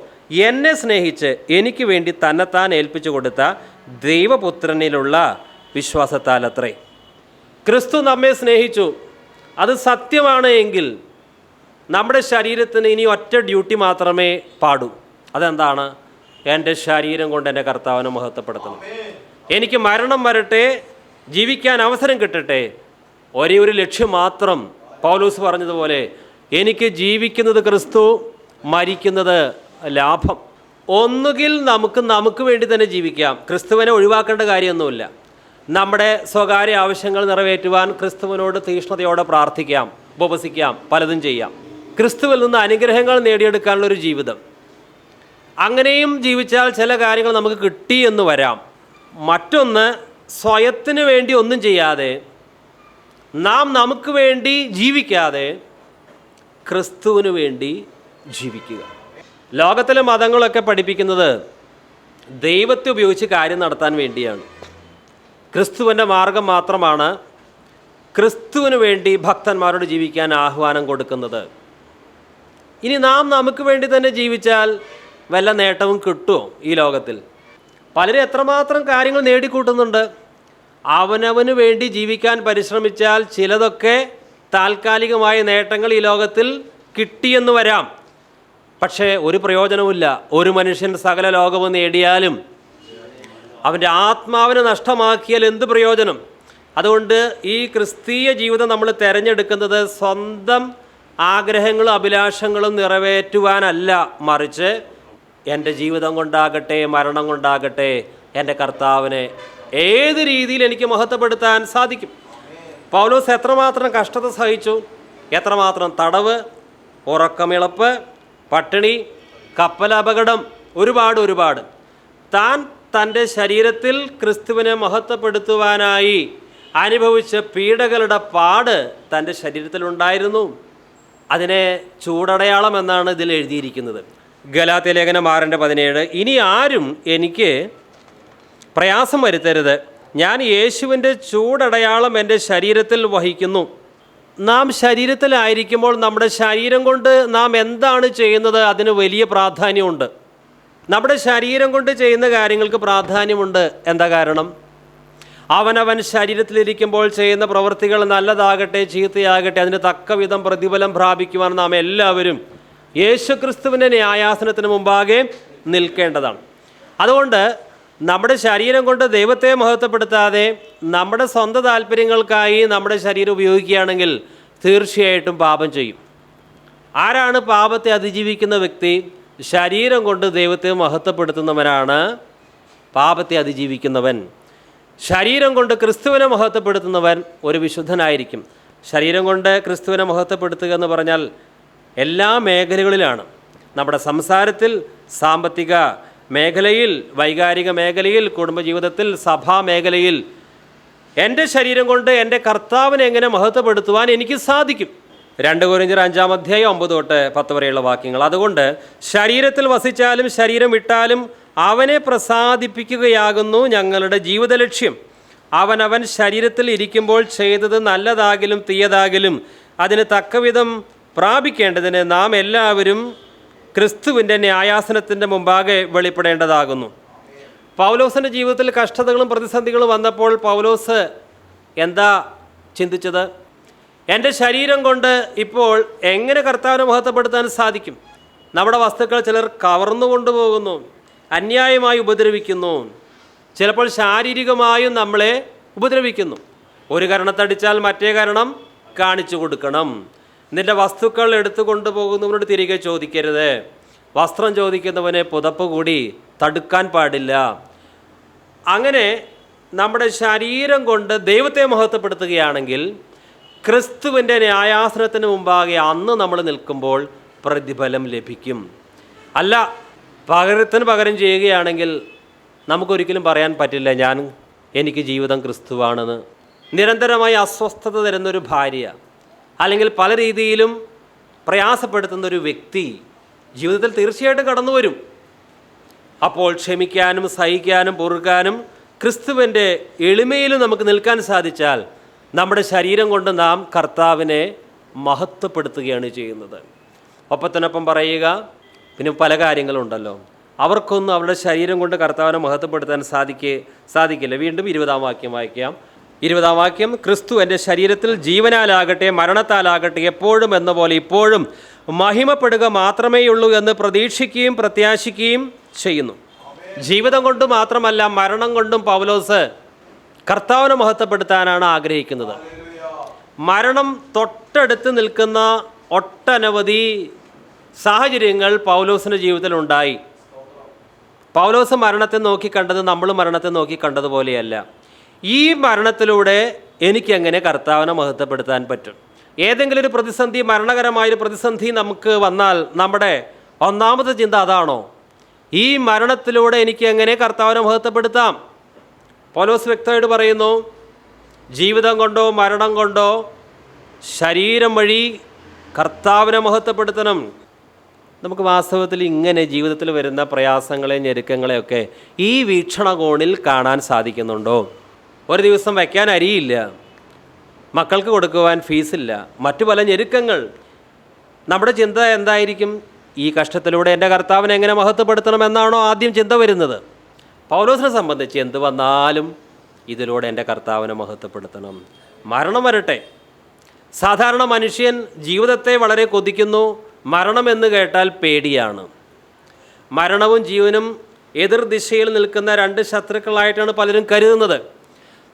എന്നെ സ്നേഹിച്ച് എനിക്ക് വേണ്ടി തന്നെത്താൻ ഏൽപ്പിച്ചു കൊടുത്ത ദൈവപുത്രനിലുള്ള വിശ്വാസത്താൽ അത്രേ. ക്രിസ്തു നമ്മെ സ്നേഹിച്ചു, അത് സത്യമാണ് എങ്കിൽ നമ്മുടെ ശരീരത്തിന് ഇനി ഒറ്റ ഡ്യൂട്ടി മാത്രമേ പാടൂ. അതെന്താണ്? എൻ്റെ ശരീരം കൊണ്ട് എൻ്റെ കർത്താവിനെ മഹത്വപ്പെടുത്തണം. എനിക്ക് മരണം വരട്ടെ, ജീവിക്കാൻ അവസരം കിട്ടട്ടെ, ഒരേ ഒരു ലക്ഷ്യം മാത്രം. പൗലോസ് പറഞ്ഞതുപോലെ, എനിക്ക് ജീവിക്കുന്നത് ക്രിസ്തു, മരിക്കുന്നത് ലാഭം. ഒന്നുകിൽ നമുക്ക് വേണ്ടി തന്നെ ജീവിക്കാം, ക്രിസ്തുവിനെ ഒഴിവാക്കേണ്ട കാര്യമൊന്നുമില്ല. നമ്മുടെ സ്വകാര്യ ആവശ്യങ്ങൾ നിറവേറ്റുവാൻ ക്രിസ്തുവിനോട് തീഷ്ണതയോടെ പ്രാർത്ഥിക്കാം, ഉപവസിക്കാം, പലതും ചെയ്യാം. ക്രിസ്തുവിൽ നിന്ന് അനുഗ്രഹങ്ങൾ നേടിയെടുക്കാനുള്ളൊരു ജീവിതം. അങ്ങനെയും ജീവിച്ചാൽ ചില കാര്യങ്ങൾ നമുക്ക് കിട്ടി എന്ന് വരാം. മറ്റൊന്ന്, സ്വയത്തിന് വേണ്ടി ഒന്നും ചെയ്യാതെ, നമുക്ക് വേണ്ടി ജീവിക്കാതെ ക്രിസ്തുവിന് വേണ്ടി ജീവിക്കുക. ലോകത്തിലെ മതങ്ങളൊക്കെ പഠിപ്പിക്കുന്നത് ദൈവത്തെ ഉപയോഗിച്ച് കാര്യം നടത്താൻ വേണ്ടിയാണ്. ക്രിസ്തുവിൻ്റെ മാർഗം മാത്രമാണ് ക്രിസ്തുവിന് വേണ്ടി ഭക്തന്മാരോട് ജീവിക്കാൻ ആഹ്വാനം കൊടുക്കുന്നത്. ഇനി നമുക്ക് വേണ്ടി തന്നെ ജീവിച്ചാൽ വല്ല നേട്ടവും കിട്ടുമോ ഈ ലോകത്തിൽ? പലരും എത്രമാത്രം കാര്യങ്ങൾ നേടിക്കൂട്ടുന്നുണ്ട്. അവനവന് വേണ്ടി ജീവിക്കാൻ പരിശ്രമിച്ചാൽ ചിലതൊക്കെ താൽക്കാലികമായ നേട്ടങ്ങൾ ഈ ലോകത്തിൽ കിട്ടിയെന്ന് വരാം. പക്ഷേ ഒരു പ്രയോജനവുമില്ല. ഒരു മനുഷ്യൻ സകല ലോകവും നേടിയാലും അവൻ്റെ ആത്മാവിനെ നഷ്ടമാക്കിയാൽ എന്ത് പ്രയോജനം? അതുകൊണ്ട് ഈ ക്രിസ്തീയ ജീവിതം നമ്മൾ തിരഞ്ഞെടുക്കുന്നത് സ്വന്തം ആഗ്രഹങ്ങളും അഭിലാഷങ്ങളും നിറവേറ്റുവാനല്ല, മറിച്ച് എൻ്റെ ജീവിതം കൊണ്ടാകട്ടെ മരണം കൊണ്ടാകട്ടെ എൻ്റെ കർത്താവിനെ ഏത് രീതിയിൽ എനിക്ക് മഹത്വപ്പെടുത്താൻ സാധിക്കും. പൗലോസ് എത്രമാത്രം കഷ്ടത സഹിച്ചു, എത്രമാത്രം തടവ്, ഉറക്കമിളപ്പ്, പട്ടിണി, കപ്പലപകടം, ഒരുപാട്. താൻ തൻ്റെ ശരീരത്തിൽ ക്രിസ്തുവിനെ മഹത്വപ്പെടുത്തുവാനായി അനുഭവിച്ച പീഡകളുടെ പാട് തൻ്റെ ശരീരത്തിലുണ്ടായിരുന്നു. അതിനെ ചൂടടയാളം എന്നാണ് ഇതിൽ എഴുതിയിരിക്കുന്നത്. ഗലാത്യ ലേഖനം 6:17. ഇനി ആരും എനിക്ക് പ്രയാസം വരുത്തരുത്, ഞാൻ യേശുവിൻ്റെ ചൂടടയാളം എൻ്റെ ശരീരത്തിൽ വഹിക്കുന്നു. നാം ശരീരത്തിലായിരിക്കുമ്പോൾ നമ്മുടെ ശരീരം കൊണ്ട് നാം എന്താണ് ചെയ്യുന്നത് അതിന് വലിയ പ്രാധാന്യമുണ്ട്. നമ്മുടെ ശരീരം കൊണ്ട് ചെയ്യുന്ന കാര്യങ്ങൾക്ക് പ്രാധാന്യമുണ്ട്. എന്താ കാരണം? അവനവൻ ശരീരത്തിലിരിക്കുമ്പോൾ ചെയ്യുന്ന പ്രവൃത്തികൾ നല്ലതാകട്ടെ ചീത്തയാകട്ടെ അതിന് തക്കവിധം പ്രതിഫലം പ്രാപിക്കുവാൻ നാം എല്ലാവരും യേശുക്രിസ്തുവിൻ്റെ ന്യായാസനത്തിന് മുമ്പാകെ നിൽക്കേണ്ടതാണ്. അതുകൊണ്ട് നമ്മുടെ ശരീരം കൊണ്ട് ദൈവത്തെ മഹത്വപ്പെടുത്താതെ നമ്മുടെ സ്വന്തം താല്പര്യങ്ങൾക്കായി നമ്മുടെ ശരീരം ഉപയോഗിക്കുകയാണെങ്കിൽ തീർച്ചയായിട്ടും പാപം ചെയ്യും. ആരാണ് പാപത്തെ അതിജീവിക്കുന്ന വ്യക്തി? ശരീരം കൊണ്ട് ദൈവത്തെ മഹത്വപ്പെടുത്തുന്നവനാണ് പാപത്തെ അതിജീവിക്കുന്നവൻ. ശരീരം കൊണ്ട് ക്രിസ്തുവിനെ മഹത്വപ്പെടുത്തുന്നവൻ ഒരു വിശുദ്ധനായിരിക്കും. ശരീരം കൊണ്ട് ക്രിസ്തുവിനെ മഹത്വപ്പെടുത്തുക എന്ന് പറഞ്ഞാൽ എല്ലാ മേഖലകളിലാണ്. നമ്മുടെ സംസാരത്തിൽ, സാമ്പത്തിക മേഖലയിൽ, വൈകാരിക മേഖലയിൽ, കുടുംബജീവിതത്തിൽ, സഭാ മേഖലയിൽ എൻ്റെ ശരീരം കൊണ്ട് എൻ്റെ കർത്താവിനെ എങ്ങനെ മഹത്വപ്പെടുത്തുവാൻ എനിക്ക് സാധിക്കും. 2 കൊരിന്ത്യർ 5:9-10 വരെയുള്ള വാക്യങ്ങൾ. അതുകൊണ്ട് ശരീരത്തിൽ വസിച്ചാലും ശരീരം വിട്ടാലും അവനെ പ്രസാദിപ്പിക്കുകയാകുന്നു ഞങ്ങളുടെ ജീവിത ലക്ഷ്യം. അവനവൻ ശരീരത്തിൽ ഇരിക്കുമ്പോൾ ചെയ്തത് നല്ലതാകിലും തീയതാകിലും അതിന് തക്കവിധം പ്രാപിക്കേണ്ടതിന് നാം എല്ലാവരും ക്രിസ്തുവിൻ്റെ ന്യായാസനത്തിൻ്റെ മുമ്പാകെ വെളിപ്പെടേണ്ടതാകുന്നു. പൗലോസിൻ്റെ ജീവിതത്തിൽ കഷ്ടതകളും പ്രതിസന്ധികളും വന്നപ്പോൾ പൗലോസ് എന്താ ചിന്തിച്ചത്? എൻ്റെ ശരീരം കൊണ്ട് ഇപ്പോൾ എങ്ങനെ കർത്താവിനെ മഹത്വപ്പെടുത്താൻ സാധിക്കും? നമ്മുടെ വസ്തുക്കൾ ചിലർ കവർന്നു കൊണ്ടുപോകുന്നു, അന്യായമായി ഉപദ്രവിക്കുന്നു, ചിലപ്പോൾ ശാരീരികമായും നമ്മളെ ഉപദ്രവിക്കുന്നു. ഒരു കരണത്തടിച്ചാൽ മറ്റേ കരണം കാണിച്ചു കൊടുക്കണം. നിൻ്റെ വസ്തുക്കൾ എടുത്തു കൊണ്ടുപോകുന്നവനോട് തിരികെ ചോദിക്കരുത്. വസ്ത്രം ചോദിക്കുന്നവനെ പുതപ്പ് കൂടി തടുക്കാൻ പാടില്ല. അങ്ങനെ നമ്മുടെ ശരീരം കൊണ്ട് ദൈവത്തെ മഹത്വപ്പെടുത്തുകയാണെങ്കിൽ ക്രിസ്തുവിൻ്റെ ന്യായാസനത്തിന് മുമ്പാകെ അന്ന് നമ്മൾ നിൽക്കുമ്പോൾ പ്രതിഫലം ലഭിക്കും. അല്ല, പകരത്തിന് പകരം ചെയ്യുകയാണെങ്കിൽ നമുക്കൊരിക്കലും പറയാൻ പറ്റില്ല എനിക്ക് ജീവിതം ക്രിസ്തുവാണെന്ന്. നിരന്തരമായി അസ്വസ്ഥത തരുന്നൊരു ഭാര്യ, അല്ലെങ്കിൽ പല രീതിയിലും പ്രയാസപ്പെടുത്തുന്നൊരു വ്യക്തി ജീവിതത്തിൽ തീർച്ചയായിട്ടും കടന്നു വരും. അപ്പോൾ ക്ഷമിക്കാനും സഹിക്കാനും പൊറുക്കാനും ക്രിസ്തുവിൻ്റെ എളിമയിലും നമുക്ക് നിൽക്കാൻ സാധിച്ചാൽ നമ്മുടെ ശരീരം കൊണ്ട് നാം കർത്താവിനെ മഹത്വപ്പെടുത്തുകയാണ് ചെയ്യുന്നത്. ഒപ്പത്തിനൊപ്പം പറയുക, പിന്നെ പല കാര്യങ്ങളുണ്ടല്ലോ, അവർക്കൊന്നും അവരുടെ ശരീരം കൊണ്ട് കർത്താവിനെ മഹത്വപ്പെടുത്താൻ സാധിക്കില്ല. വീണ്ടും 20-ാം വാക്യം വായിക്കാം. 20-ാം വാക്യം, ക്രിസ്തു എൻ്റെ ശരീരത്തിൽ ജീവനാലാകട്ടെ മരണത്താലാകട്ടെ എപ്പോഴും എന്ന പോലെ ഇപ്പോഴും മഹിമപ്പെടുക മാത്രമേയുള്ളൂ എന്ന് പ്രതീക്ഷിക്കുകയും പ്രത്യാശിക്കുകയും ചെയ്യുന്നു. ജീവിതം കൊണ്ട് മാത്രമല്ല, മരണം കൊണ്ടും പൗലോസ് കർത്താവിനെ മഹത്വപ്പെടുത്താനാണ് ആഗ്രഹിക്കുന്നത്. മരണം തൊട്ടടുത്ത് നിൽക്കുന്ന ഒട്ടനവധി സാഹചര്യങ്ങൾ പൗലോസിൻ്റെ ജീവിതത്തിലുണ്ടായി. പൗലോസ് മരണത്തെ നോക്കിക്കണ്ടത് നമ്മൾ മരണത്തെ നോക്കിക്കണ്ടതുപോലെയല്ല. ഈ മരണത്തിലൂടെ എനിക്കെങ്ങനെ കർത്താവിനെ മഹത്വപ്പെടുത്താൻ പറ്റും? ഏതെങ്കിലും ഒരു പ്രതിസന്ധി, മരണകരമായൊരു പ്രതിസന്ധി നമുക്ക് വന്നാൽ നമ്മുടെ ഒന്നാമത്തെ ചിന്ത അതാണോ? ഈ മരണത്തിലൂടെ എനിക്ക് എങ്ങനെ കർത്താവിനെ മഹത്വപ്പെടുത്താം? പൗലോസ് വ്യക്തമായിട്ട് പറയുന്നു, ജീവിതം കൊണ്ടോ മരണം കൊണ്ടോ ശരീരം വഴി കർത്താവിനെ മഹത്വപ്പെടുത്തണം. നമുക്ക് വാസ്തവത്തിൽ ഇങ്ങനെ ജീവിതത്തിൽ വരുന്ന പ്രയാസങ്ങളെ ഞെരുക്കങ്ങളെയൊക്കെ ഈ വീക്ഷണകോണിൽ കാണാൻ സാധിക്കുന്നുണ്ടോ? ഒരു ദിവസം വയ്ക്കാൻ അരിയില്ല, മക്കൾക്ക് കൊടുക്കുവാൻ ഫീസില്ല, മറ്റു പല ഞെരുക്കങ്ങൾ. നമ്മുടെ ചിന്ത എന്തായിരിക്കും? ഈ കഷ്ടത്തിലൂടെ എൻ്റെ കർത്താവിനെ എങ്ങനെ മഹത്വപ്പെടുത്തണമെന്നാണോ ആദ്യം ചിന്ത വരുന്നത്? പൗലോസിനെ സംബന്ധിച്ച് എന്ത് വന്നാലും ഇതിലൂടെ എൻ്റെ കർത്താവിനെ മഹത്വപ്പെടുത്തണം. മരണം വരട്ടെ. സാധാരണ മനുഷ്യൻ ജീവിതത്തെ വളരെ കൊതിക്കുന്നു, മരണമെന്ന് കേട്ടാൽ പേടിയാണ്. മരണവും ജീവനും എതിർ ദിശയിൽ നിൽക്കുന്ന 2 ശത്രുക്കളായിട്ടാണ് പലരും കരുതുന്നത്.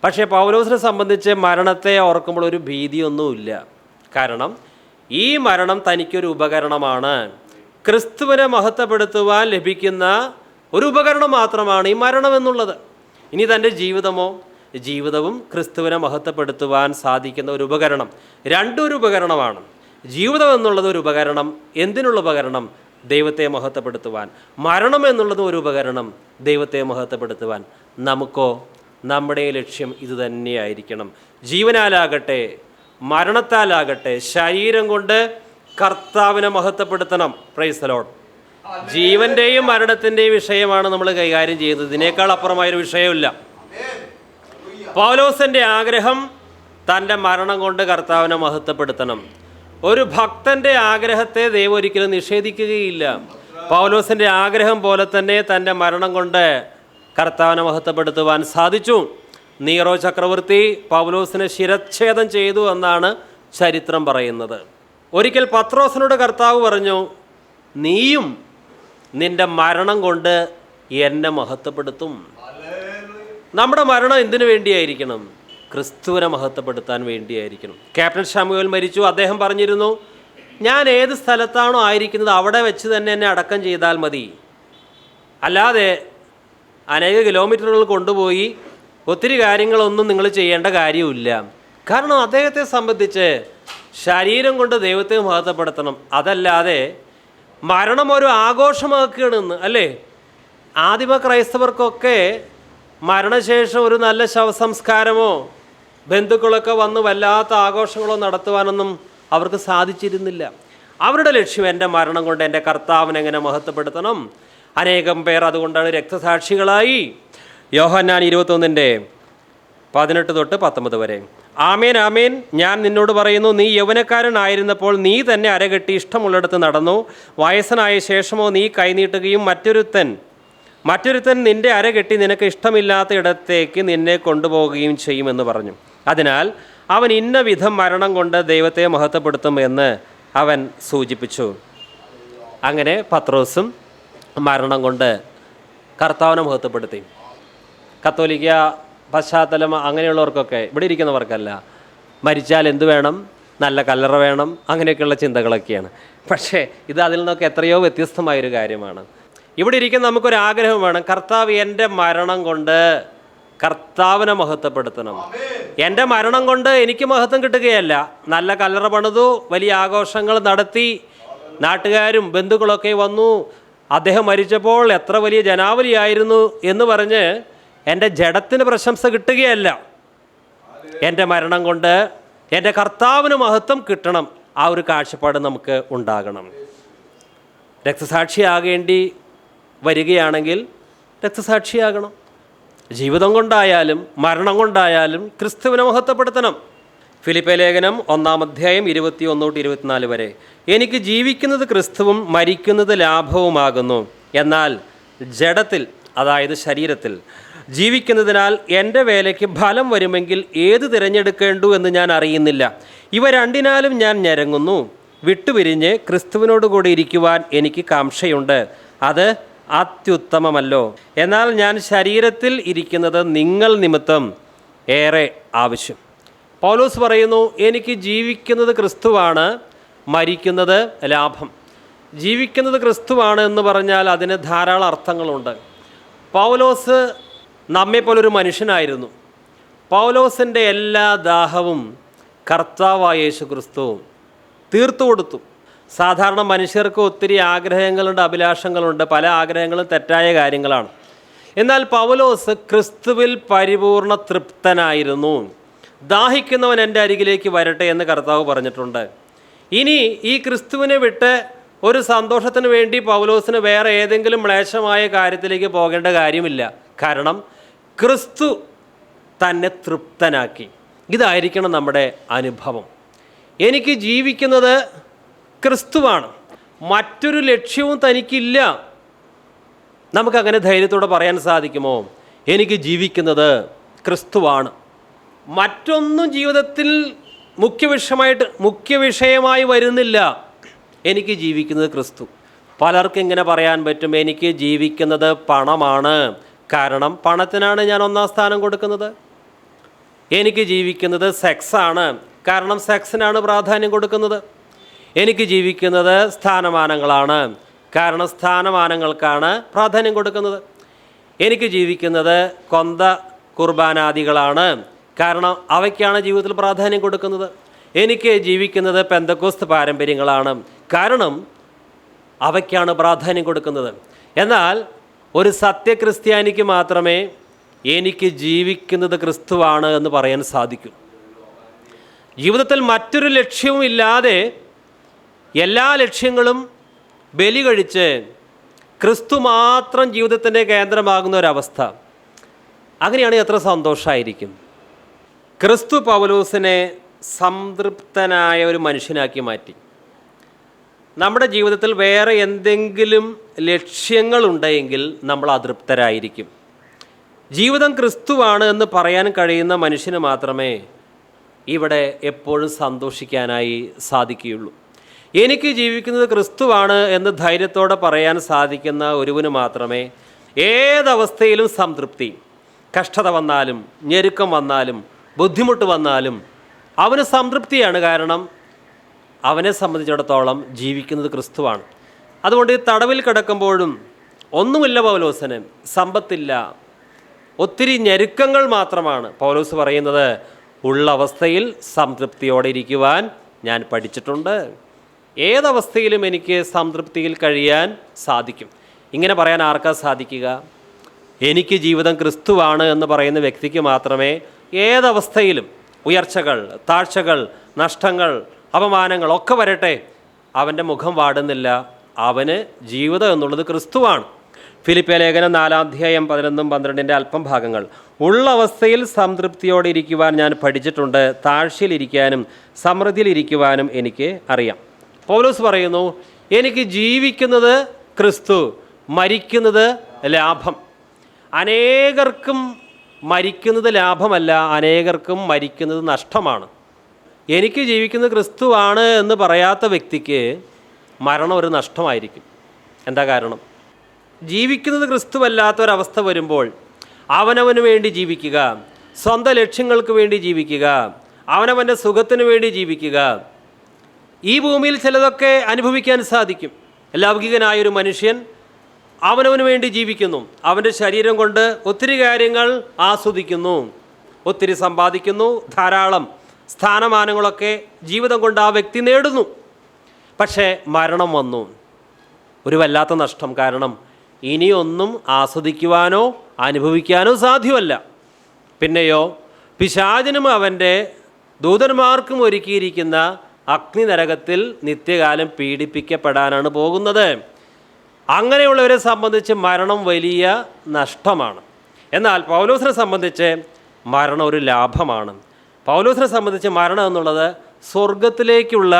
പക്ഷേ പൗലോസിനെ സംബന്ധിച്ച് മരണത്തെ ഓർക്കുമ്പോൾ ഒരു ഭീതിയൊന്നുമില്ല. കാരണം ഈ മരണം തനിക്കൊരു ഉപകരണമാണ്. ക്രിസ്തുവിനെ മഹത്വപ്പെടുത്തുവാൻ ലഭിക്കുന്ന ഒരു ഉപകരണം മാത്രമാണ് ഈ മരണം എന്നുള്ളത്. ഇനി തൻ്റെ ജീവിതവും ക്രിസ്തുവിനെ മഹത്വപ്പെടുത്തുവാൻ സാധിക്കുന്ന ഒരു ഉപകരണം. രണ്ടും ഒരു ഉപകരണമാണ്. ജീവിതം എന്നുള്ളത് ഒരു ഉപകരണം. എന്തിനുള്ള ഉപകരണം? ദൈവത്തെ മഹത്വപ്പെടുത്തുവാൻ. മരണം എന്നുള്ളത് ഒരു ഉപകരണം ദൈവത്തെ മഹത്വപ്പെടുത്തുവാൻ. നമുക്കോ നമ്മുടെ ലക്ഷ്യം ഇതുതന്നെയായിരിക്കണം. ജീവനാലാകട്ടെ മരണത്താലാകട്ടെ ശരീരം കൊണ്ട് കർത്താവിനെ മഹത്വപ്പെടുത്തണം. Praise the Lord. ജീവൻ്റെയും മരണത്തിൻ്റെയും വിഷയമാണ് നമ്മൾ കൈകാര്യം ചെയ്യുന്നത്. ഇതിനേക്കാൾ അപ്പുറമായൊരു വിഷയമില്ല. പൗലോസിൻ്റെ ആഗ്രഹം തൻ്റെ മരണം കൊണ്ട് കർത്താവിനെ മഹത്വപ്പെടുത്തണം. ഒരു ഭക്തൻ്റെ ആഗ്രഹത്തെ ദൈവം ഒരിക്കലും നിഷേധിക്കുകയില്ല. പൗലോസിൻ്റെ ആഗ്രഹം പോലെ തന്നെ തൻ്റെ മരണം കൊണ്ട് കർത്താവിനെ മഹത്വപ്പെടുത്തുവാൻ സാധിച്ചു. നീറോ ചക്രവർത്തി പൗലോസിനെ ശിരച്ഛേദം ചെയ്തു എന്നാണ് ചരിത്രം പറയുന്നത്. ഒരിക്കൽ പത്രോസിനോട് കർത്താവ് പറഞ്ഞു, നീയും നിൻ്റെ മരണം കൊണ്ട് എന്നെ മഹത്വപ്പെടുത്തും. നമ്മുടെ മരണം എന്തിനു വേണ്ടിയായിരിക്കണം? ക്രിസ്തുവിനെ മഹത്വപ്പെടുത്താൻ വേണ്ടിയായിരിക്കണം. ക്യാപ്റ്റൻ ശമൂവേൽ മരിച്ചു. അദ്ദേഹം പറഞ്ഞിരുന്നു, ഞാൻ ഏത് സ്ഥലത്താണോ ആയിരിക്കുന്നത് അവിടെ വെച്ച് തന്നെ എന്നെ അടക്കം ചെയ്താൽ മതി, അല്ലാതെ അനേക കിലോമീറ്ററുകൾ കൊണ്ടുപോയി ഒത്തിരി കാര്യങ്ങളൊന്നും നിങ്ങൾ ചെയ്യേണ്ട കാര്യമില്ല. കാരണം അദ്ദേഹത്തെ സംബന്ധിച്ച് ശരീരം കൊണ്ട് ദൈവത്തെ മഹത്വപ്പെടുത്തണം, അതല്ലാതെ മരണം ഒരു ആഘോഷമാക്കുകയാണെന്ന് അല്ലേ? ആദിമ ക്രൈസ്തവർക്കൊക്കെ മരണശേഷം ഒരു നല്ല ശവസംസ്കാരമോ ബന്ധുക്കളൊക്കെ വന്ന് വല്ലാത്ത ആഘോഷങ്ങളോ നടത്തുവാനൊന്നും അവർക്ക് സാധിച്ചിരുന്നില്ല. അവരുടെ ലക്ഷ്യം എൻ്റെ മരണം കൊണ്ട് എൻ്റെ കർത്താവിനെ എങ്ങനെ മഹത്വപ്പെടുത്തണം. അനേകം പേർ അതുകൊണ്ടാണ് രക്തസാക്ഷികളായി. യോഹന്നാൻ 21:18-19 വരെ. ആമേൻ ആമേൻ, ഞാൻ നിന്നോട് പറയുന്നു, നീ യൗവനക്കാരനായിരുന്നപ്പോൾ നീ തന്നെ അരകെട്ടി ഇഷ്ടമുള്ളിടത്ത് നടന്നു. വയസ്സനായ ശേഷമോ നീ കൈനീട്ടുകയും മറ്റൊരുത്തൻ നിൻ്റെ അരകെട്ടി നിനക്ക് ഇഷ്ടമില്ലാത്ത ഇടത്തേക്ക് നിന്നെ കൊണ്ടുപോവുകയും ചെയ്യുമെന്ന് പറഞ്ഞു. അതിനാൽ അവൻ ഇന്ന വിധം മരണം കൊണ്ട് ദൈവത്തെ മഹത്വപ്പെടുത്തും എന്ന് അവൻ സൂചിപ്പിച്ചു. അങ്ങനെ പത്രോസും മരണം കൊണ്ട് കർത്താവിനെ മഹത്വപ്പെടുത്തി. കത്തോലിക്ക പശ്ചാത്തലം അങ്ങനെയുള്ളവർക്കൊക്കെ, ഇവിടെ ഇരിക്കുന്നവർക്കല്ല, മരിച്ചാൽ എന്തു വേണം? നല്ല കല്ലറ വേണം, അങ്ങനെയൊക്കെയുള്ള ചിന്തകളൊക്കെയാണ്. പക്ഷേ ഇത് അതിൽ നിന്നൊക്കെ എത്രയോ വ്യത്യസ്തമായൊരു കാര്യമാണ്. ഇവിടെ ഇരിക്കുന്ന നമുക്കൊരാഗ്രഹം വേണം, കർത്താവ് എൻ്റെ മരണം കൊണ്ട് കർത്താവിനെ മഹത്വപ്പെടുത്തണം. എൻ്റെ മരണം കൊണ്ട് എനിക്ക് മഹത്വം കിട്ടുകയല്ല, നല്ല കല്ലറ പണിതു, വലിയ ആഘോഷങ്ങൾ നടത്തി, നാട്ടുകാരും ബന്ധുക്കളൊക്കെ വന്നു, അദ്ദേഹം മരിച്ചപ്പോൾ എത്ര വലിയ ജനാവലിയായിരുന്നു എന്ന് പറഞ്ഞ് എൻ്റെ ജഡത്തിന് പ്രശംസ കിട്ടുകയല്ല. എൻ്റെ മരണം കൊണ്ട് എൻ്റെ കർത്താവിന് മഹത്വം കിട്ടണം. ആ ഒരു കാഴ്ചപ്പാട് നമുക്ക് ഉണ്ടാകണം. രക്തസാക്ഷിയാകേണ്ടി വരികയാണെങ്കിൽ രക്തസാക്ഷിയാകണം. ജീവിതം കൊണ്ടായാലും മരണം കൊണ്ടായാലും ക്രിസ്തുവിനെ മഹത്വപ്പെടുത്തണം. ഫിലിപ്പി ലേഖനം 1:21-24 വരെ. എനിക്ക് ജീവിക്കുന്നത് ക്രിസ്തുവും മരിക്കുന്നത് ലാഭവുമാകുന്നു. എന്നാൽ ജഡത്തിൽ, അതായത് ശരീരത്തിൽ ജീവിക്കുന്നതിനാൽ എൻ്റെ വേലയ്ക്ക് ഫലം വരുമെങ്കിൽ ഏത് തിരഞ്ഞെടുക്കേണ്ടു എന്ന് ഞാൻ അറിയുന്നില്ല. ഇവ രണ്ടിനാലും ഞാൻ ഞരങ്ങുന്നു. വിട്ടുപിരിഞ്ഞ് ക്രിസ്തുവിനോടുകൂടി ഇരിക്കുവാൻ എനിക്ക് കാംക്ഷയുണ്ട്. അത് അത്യുത്തമമല്ലോ. എന്നാൽ ഞാൻ ശരീരത്തിൽ ഇരിക്കുന്നത് നിങ്ങൾ നിമിത്തം ഏറെ ആവശ്യം. പൗലോസ് പറയുന്നു, എനിക്ക് ജീവിക്കുന്നത് ക്രിസ്തുവാണ്, മരിക്കുന്നത് ലാഭം. ജീവിക്കുന്നത് ക്രിസ്തുവാണ് എന്ന് പറഞ്ഞാൽ അതിന് ധാരാളം അർത്ഥങ്ങളുണ്ട്. പൗലോസ് നമ്മെപ്പോലൊരു മനുഷ്യനായിരുന്നു. പൗലോസിൻ്റെ എല്ലാ ദാഹവും കർത്താവായ യേശു ക്രിസ്തു തീർത്തു കൊടുത്തു. സാധാരണ മനുഷ്യർക്ക് ഒത്തിരി ആഗ്രഹങ്ങളുണ്ട്, അഭിലാഷങ്ങളുണ്ട്. പല ആഗ്രഹങ്ങളും തെറ്റായ കാര്യങ്ങളാണ്. എന്നാൽ പൗലോസ് ക്രിസ്തുവിൽ പരിപൂർണ തൃപ്തനായിരുന്നു. ദാഹിക്കുന്നവൻ എൻ്റെ അരികിലേക്ക് വരട്ടെ എന്ന് കർത്താവ് പറഞ്ഞിട്ടുണ്ട്. ഇനി ഈ ക്രിസ്തുവിനെ വിട്ട് ഒരു സന്തോഷത്തിന് വേണ്ടി പൗലോസിന് വേറെ ഏതെങ്കിലും മ്ലേച്ഛമായ കാര്യത്തിലേക്ക് പോകേണ്ട കാര്യമില്ല. കാരണം ക്രിസ്തു തന്നെ തൃപ്തനാക്കി. ഇതായിരിക്കണം നമ്മുടെ അനുഭവം. എനിക്ക് ജീവിക്കുന്നത് ക്രിസ്തുവാണ്, മറ്റൊരു ലക്ഷ്യവും തനിക്കില്ല. നമുക്കങ്ങനെ ധൈര്യത്തോടെ പറയാൻ സാധിക്കുമോ? എനിക്ക് ജീവിക്കുന്നത് ക്രിസ്തുവാണ്, മറ്റൊന്നും ജീവിതത്തിൽ മുഖ്യ വിഷയമായി വരുന്നില്ല. എനിക്ക് ജീവിക്കുന്നത് ക്രിസ്തു. പലർക്കും ഇങ്ങനെ പറയാൻ പറ്റും, എനിക്ക് ജീവിക്കുന്നത് പണമാണ്, കാരണം പണത്തിനാണ് ഞാൻ ഒന്നാം സ്ഥാനം കൊടുക്കുന്നത്. എനിക്ക് ജീവിക്കുന്നത് സെക്സാണ്, കാരണം സെക്സിനാണ് പ്രാധാന്യം കൊടുക്കുന്നത്. എനിക്ക് ജീവിക്കുന്നത് സ്ഥാനമാനങ്ങളാണ്, കാരണം സ്ഥാനമാനങ്ങൾക്കാണ് പ്രാധാന്യം കൊടുക്കുന്നത്. എനിക്ക് ജീവിക്കുന്നത് കൊന്ത കുർബാനാദികളാണ്, കാരണം അവയ്ക്കാണ് ജീവിതത്തിൽ പ്രാധാന്യം കൊടുക്കുന്നത്. എനിക്ക് ജീവിക്കുന്നത് പെന്തക്കോസ്ത് പാരമ്പര്യങ്ങളാണ്, കാരണം അവയ്ക്കാണ് പ്രാധാന്യം കൊടുക്കുന്നത്. എന്നാൽ ഒരു സത്യക്രിസ്ത്യാനിക്ക് മാത്രമേ എനിക്ക് ജീവിക്കുന്നത് ക്രിസ്തുവാണ് എന്ന് പറയാൻ സാധിക്കൂ. ജീവിതത്തിൽ മറ്റൊരു ലക്ഷ്യവും ഇല്ലാതെ എല്ലാ ലക്ഷ്യങ്ങളും ബലി കഴിച്ച് ക്രിസ്തു മാത്രം ജീവിതത്തിൻ്റെ കേന്ദ്രമാകുന്ന ഒരവസ്ഥ, അങ്ങനെയാണെങ്കിൽ എത്ര സന്തോഷമായിരിക്കും. ക്രിസ്തു പൗലോസിനെ സംതൃപ്തനായ ഒരു മനുഷ്യനാക്കി മാറ്റി. നമ്മുടെ ജീവിതത്തിൽ വേറെ എന്തെങ്കിലും ലക്ഷ്യങ്ങളുണ്ടെങ്കിൽ നമ്മൾ അതൃപ്തരായിരിക്കും. ജീവിതം ക്രിസ്തുവാണ് എന്ന് പറയാൻ കഴിയുന്ന മനുഷ്യന് മാത്രമേ ഇവിടെ എപ്പോഴും സന്തോഷിക്കാനായി സാധിക്കുകയുള്ളൂ. എനിക്ക് ജീവിക്കുന്നത് ക്രിസ്തുവാണ് എന്ന് ധൈര്യത്തോടെ പറയാൻ സാധിക്കുന്ന ഒരുവന് മാത്രമേ ഏതവസ്ഥയിലും സംതൃപ്തി, കഷ്ടത വന്നാലും ഞെരുക്കം വന്നാലും ബുദ്ധിമുട്ട് വന്നാലും അവന് സംതൃപ്തിയാണ്. കാരണം അവനെ സംബന്ധിച്ചിടത്തോളം ജീവിക്കുന്നത് ക്രിസ്തുവാണ്. അതുകൊണ്ട് ഈ തടവിൽ കിടക്കുമ്പോഴും ഒന്നുമില്ല പൗലോസിന്, സമ്പത്തില്ല, ഒത്തിരി ഞെരുക്കങ്ങൾ മാത്രമാണ്. പൗലോസ് പറയുന്നത്, ഉള്ള അവസ്ഥയിൽ സംതൃപ്തിയോടെ ഇരിക്കുവാൻ ഞാൻ പഠിച്ചിട്ടുണ്ട്. ഏതവസ്ഥയിലും എനിക്ക് സംതൃപ്തിയിൽ കഴിയാൻ സാധിക്കും. ഇങ്ങനെ പറയാൻ ആർക്കാ സാധിക്കുക? എനിക്ക് ജീവിതം ക്രിസ്തുവാണ് എന്ന് പറയുന്ന വ്യക്തിക്ക് മാത്രമേ ഏതവസ്ഥയിലും ഉയർച്ചകൾ, താഴ്ചകൾ, നഷ്ടങ്ങൾ, അപമാനങ്ങൾ ഒക്കെ വരട്ടെ, അവൻ്റെ മുഖം വാടുന്നില്ല. അവന് ജീവിതം എന്നുള്ളത് ക്രിസ്തുവാണ്. ഫിലിപ്പിയ ലേഖനം 4:11-12 അല്പം ഭാഗങ്ങൾ. ഉള്ള അവസ്ഥയിൽ സംതൃപ്തിയോടെ ഇരിക്കുവാൻ ഞാൻ പഠിച്ചിട്ടുണ്ട്. താഴ്ചയിലിരിക്കാനും സമൃദ്ധിയിലിരിക്കുവാനും എനിക്ക് അറിയാം. പൗലോസ് പറയുന്നു, എനിക്ക് ജീവിക്കുന്നത് ക്രിസ്തു, മരിക്കുന്നത് ലാഭം. അനേകർക്കും മരിക്കുന്നത് ലാഭമല്ല, അനേകർക്കും മരിക്കുന്നത് നഷ്ടമാണ്. എനിക്ക് ജീവിക്കുന്നത് ക്രിസ്തുവാണ് എന്ന് പറയാത്ത വ്യക്തിക്ക് മരണം ഒരു നഷ്ടമായിരിക്കും. എന്താ കാരണം? ജീവിക്കുന്നത് ക്രിസ്തുവല്ലാത്തൊരവസ്ഥ വരുമ്പോൾ അവനവന് വേണ്ടി ജീവിക്കുക, സ്വന്തം ലക്ഷ്യങ്ങൾക്ക് വേണ്ടി ജീവിക്കുക, അവനവൻ്റെ സുഖത്തിന് വേണ്ടി ജീവിക്കുക. ഈ ഭൂമിയിൽ ചിലതൊക്കെ അനുഭവിക്കാൻ സാധിക്കും. ലൗകികനായൊരു മനുഷ്യൻ അവനവന് വേണ്ടി ജീവിക്കുന്നു. അവൻ്റെ ശരീരം കൊണ്ട് ഒത്തിരി കാര്യങ്ങൾ ആസ്വദിക്കുന്നു, ഒത്തിരി സമ്പാദിക്കുന്നു, ധാരാളം സ്ഥാനമാനങ്ങളൊക്കെ ജീവിതം കൊണ്ട് ആ വ്യക്തി നേടുന്നു. പക്ഷേ മരണം വന്നു, ഒരു വല്ലാത്ത നഷ്ടം. കാരണം ഇനിയൊന്നും ആസ്വദിക്കുവാനോ അനുഭവിക്കാനോ സാധ്യമല്ല. പിന്നെയോ പിശാചിനും അവൻ്റെ ദൂതന്മാർക്കും ഒരുക്കിയിരിക്കുന്ന അഗ്നി നരകത്തിൽ നിത്യകാലം പീഡിപ്പിക്കപ്പെടാനാണ് പോകുന്നത്. അങ്ങനെയുള്ളവരെ സംബന്ധിച്ച് മരണം വലിയ നഷ്ടമാണ്. എന്നാൽ പൗലോസിനെ സംബന്ധിച്ച് മരണം ഒരു ലാഭമാണ്. പൗലോസിനെ സംബന്ധിച്ച് മരണം എന്നുള്ളത് സ്വർഗത്തിലേക്കുള്ള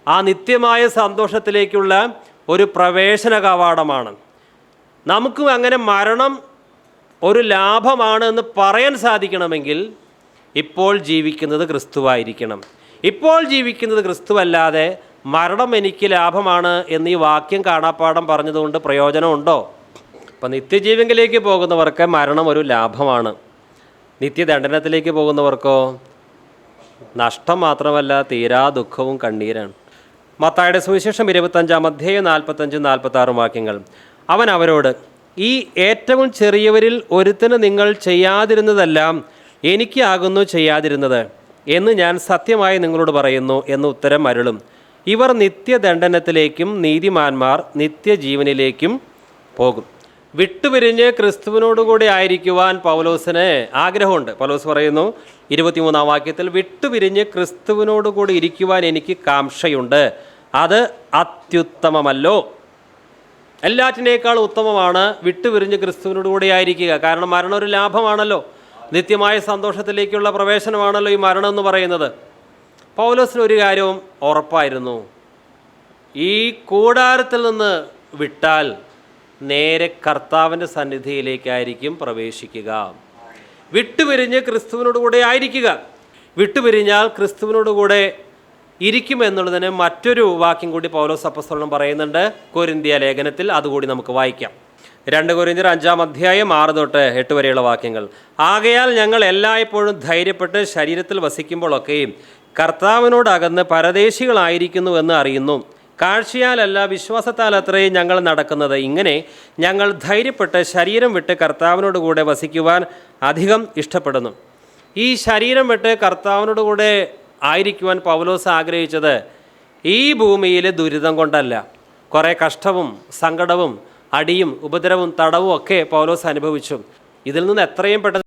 ആ നിത്യമായ സന്തോഷത്തിലേക്കുള്ള ഒരു പ്രവേശന കവാടമാണ്. നമുക്കും അങ്ങനെ മരണം ഒരു ലാഭമാണ് എന്ന് പറയാൻ സാധിക്കണമെങ്കിൽ ഇപ്പോൾ ജീവിക്കുന്നത് ക്രിസ്തുവായിരിക്കണം. ഇപ്പോൾ ജീവിക്കുന്നത് ക്രിസ്തുവല്ലാതെ മരണം എനിക്ക് ലാഭമാണ് എന്ന് ഈ വാക്യം കാണാപ്പാഠം പറഞ്ഞതുകൊണ്ട് പ്രയോജനമുണ്ടോ? അപ്പം നിത്യജീവനിലേക്ക് പോകുന്നവർക്ക് മരണം ഒരു ലാഭമാണ്. നിത്യദണ്ഡനത്തിലേക്ക് പോകുന്നവർക്കോ നഷ്ടം മാത്രമല്ല, തീരാ ദുഃഖവും കണ്ണീരാണ്. മത്തായിയുടെ സുവിശേഷം 25-45-46 വാക്യങ്ങൾ. അവൻ അവരോട്, ഈ ഏറ്റവും ചെറിയവരിൽ ഒരുത്തിന് നിങ്ങൾ ചെയ്യാതിരുന്നതെല്ലാം എനിക്കാകുന്നു ചെയ്യാതിരുന്നത് എന്ന് ഞാൻ സത്യമായി നിങ്ങളോട് പറയുന്നു എന്ന് ഉത്തരം അരുളും. ഇവർ നിത്യദണ്ഡനത്തിലേക്കും നീതിമാന്മാർ നിത്യജീവനിലേക്കും പോകും. വിട്ടുപിരിഞ്ഞ് ക്രിസ്തുവിനോടുകൂടി ആയിരിക്കുവാൻ പൗലോസിന് ആഗ്രഹമുണ്ട്. പൗലോസ് പറയുന്നു 23-ാം വാക്യത്തിൽ, വിട്ടുപിരിഞ്ഞ് ക്രിസ്തുവിനോടുകൂടി ഇരിക്കുവാൻ എനിക്ക് കാംക്ഷയുണ്ട്, അത് അത്യുത്തമമല്ലോ. എല്ലാറ്റിനേക്കാൾ ഉത്തമമാണ് വിട്ടുപിരിഞ്ഞ് ക്രിസ്തുവിനോടുകൂടി ആയിരിക്കുക. കാരണം മരണം ഒരു ലാഭമാണല്ലോ, നിത്യമായ സന്തോഷത്തിലേക്കുള്ള പ്രവേശനമാണല്ലോ ഈ മരണം എന്ന് പറയുന്നത്. പൗലോസിന് ഒരു കാര്യവും ഉറപ്പായിരുന്നു, ഈ കൂടാരത്തിൽ നിന്ന് വിട്ടാൽ നേരെ കർത്താവിൻ്റെ സന്നിധിയിലേക്കായിരിക്കും പ്രവേശിക്കുക. വിട്ടുപിരിഞ്ഞ് ക്രിസ്തുവിനോടുകൂടെ ആയിരിക്കുക. വിട്ടുപിരിഞ്ഞാൽ ക്രിസ്തുവിനോടുകൂടെ ഇരിക്കുമെന്നുള്ളതിന് മറ്റൊരു വാക്യം കൂടി പൗലോസ് അപ്പോസ്തലൻ പറയുന്നുണ്ട് കൊരിന്ത്യ ലേഖനത്തിൽ. അതുകൂടി നമുക്ക് വായിക്കാം. 2 കൊരിന്ത്യർ 5-6-8 വരെയുള്ള വാക്യങ്ങൾ. ആകയാൽ ഞങ്ങൾ എല്ലായ്പ്പോഴും ധൈര്യപ്പെട്ട് ശരീരത്തിൽ വസിക്കുമ്പോഴൊക്കെയും കർത്താവിനോടകന്ന് പരദേശികളായിരിക്കുന്നുവെന്ന് അറിയുന്നു. കാഴ്ചയാലല്ല വിശ്വാസത്താൽ അത്രയും ഞങ്ങൾ നടക്കുന്നത്. ഇങ്ങനെ ഞങ്ങൾ ധൈര്യപ്പെട്ട് ശരീരം വിട്ട് കർത്താവിനോട് കൂടെ വസിക്കുവാൻ അധികം ഇഷ്ടപ്പെടുന്നു. ഈ ശരീരം വിട്ട് കർത്താവിനോട് കൂടെ ആയിരിക്കുവാൻ പൗലോസ് ആഗ്രഹിച്ചത് ഈ ഭൂമിയിലെ ദുരിതം കൊണ്ടല്ല, കുറേ കഷ്ടവും സങ്കടവും അടിയും ഉപദ്രവവും തടവും ഒക്കെ പൗലോസ് അനുഭവിച്ചു. ഇതിൽ നിന്ന് എത്രയും പെട്ടെന്ന്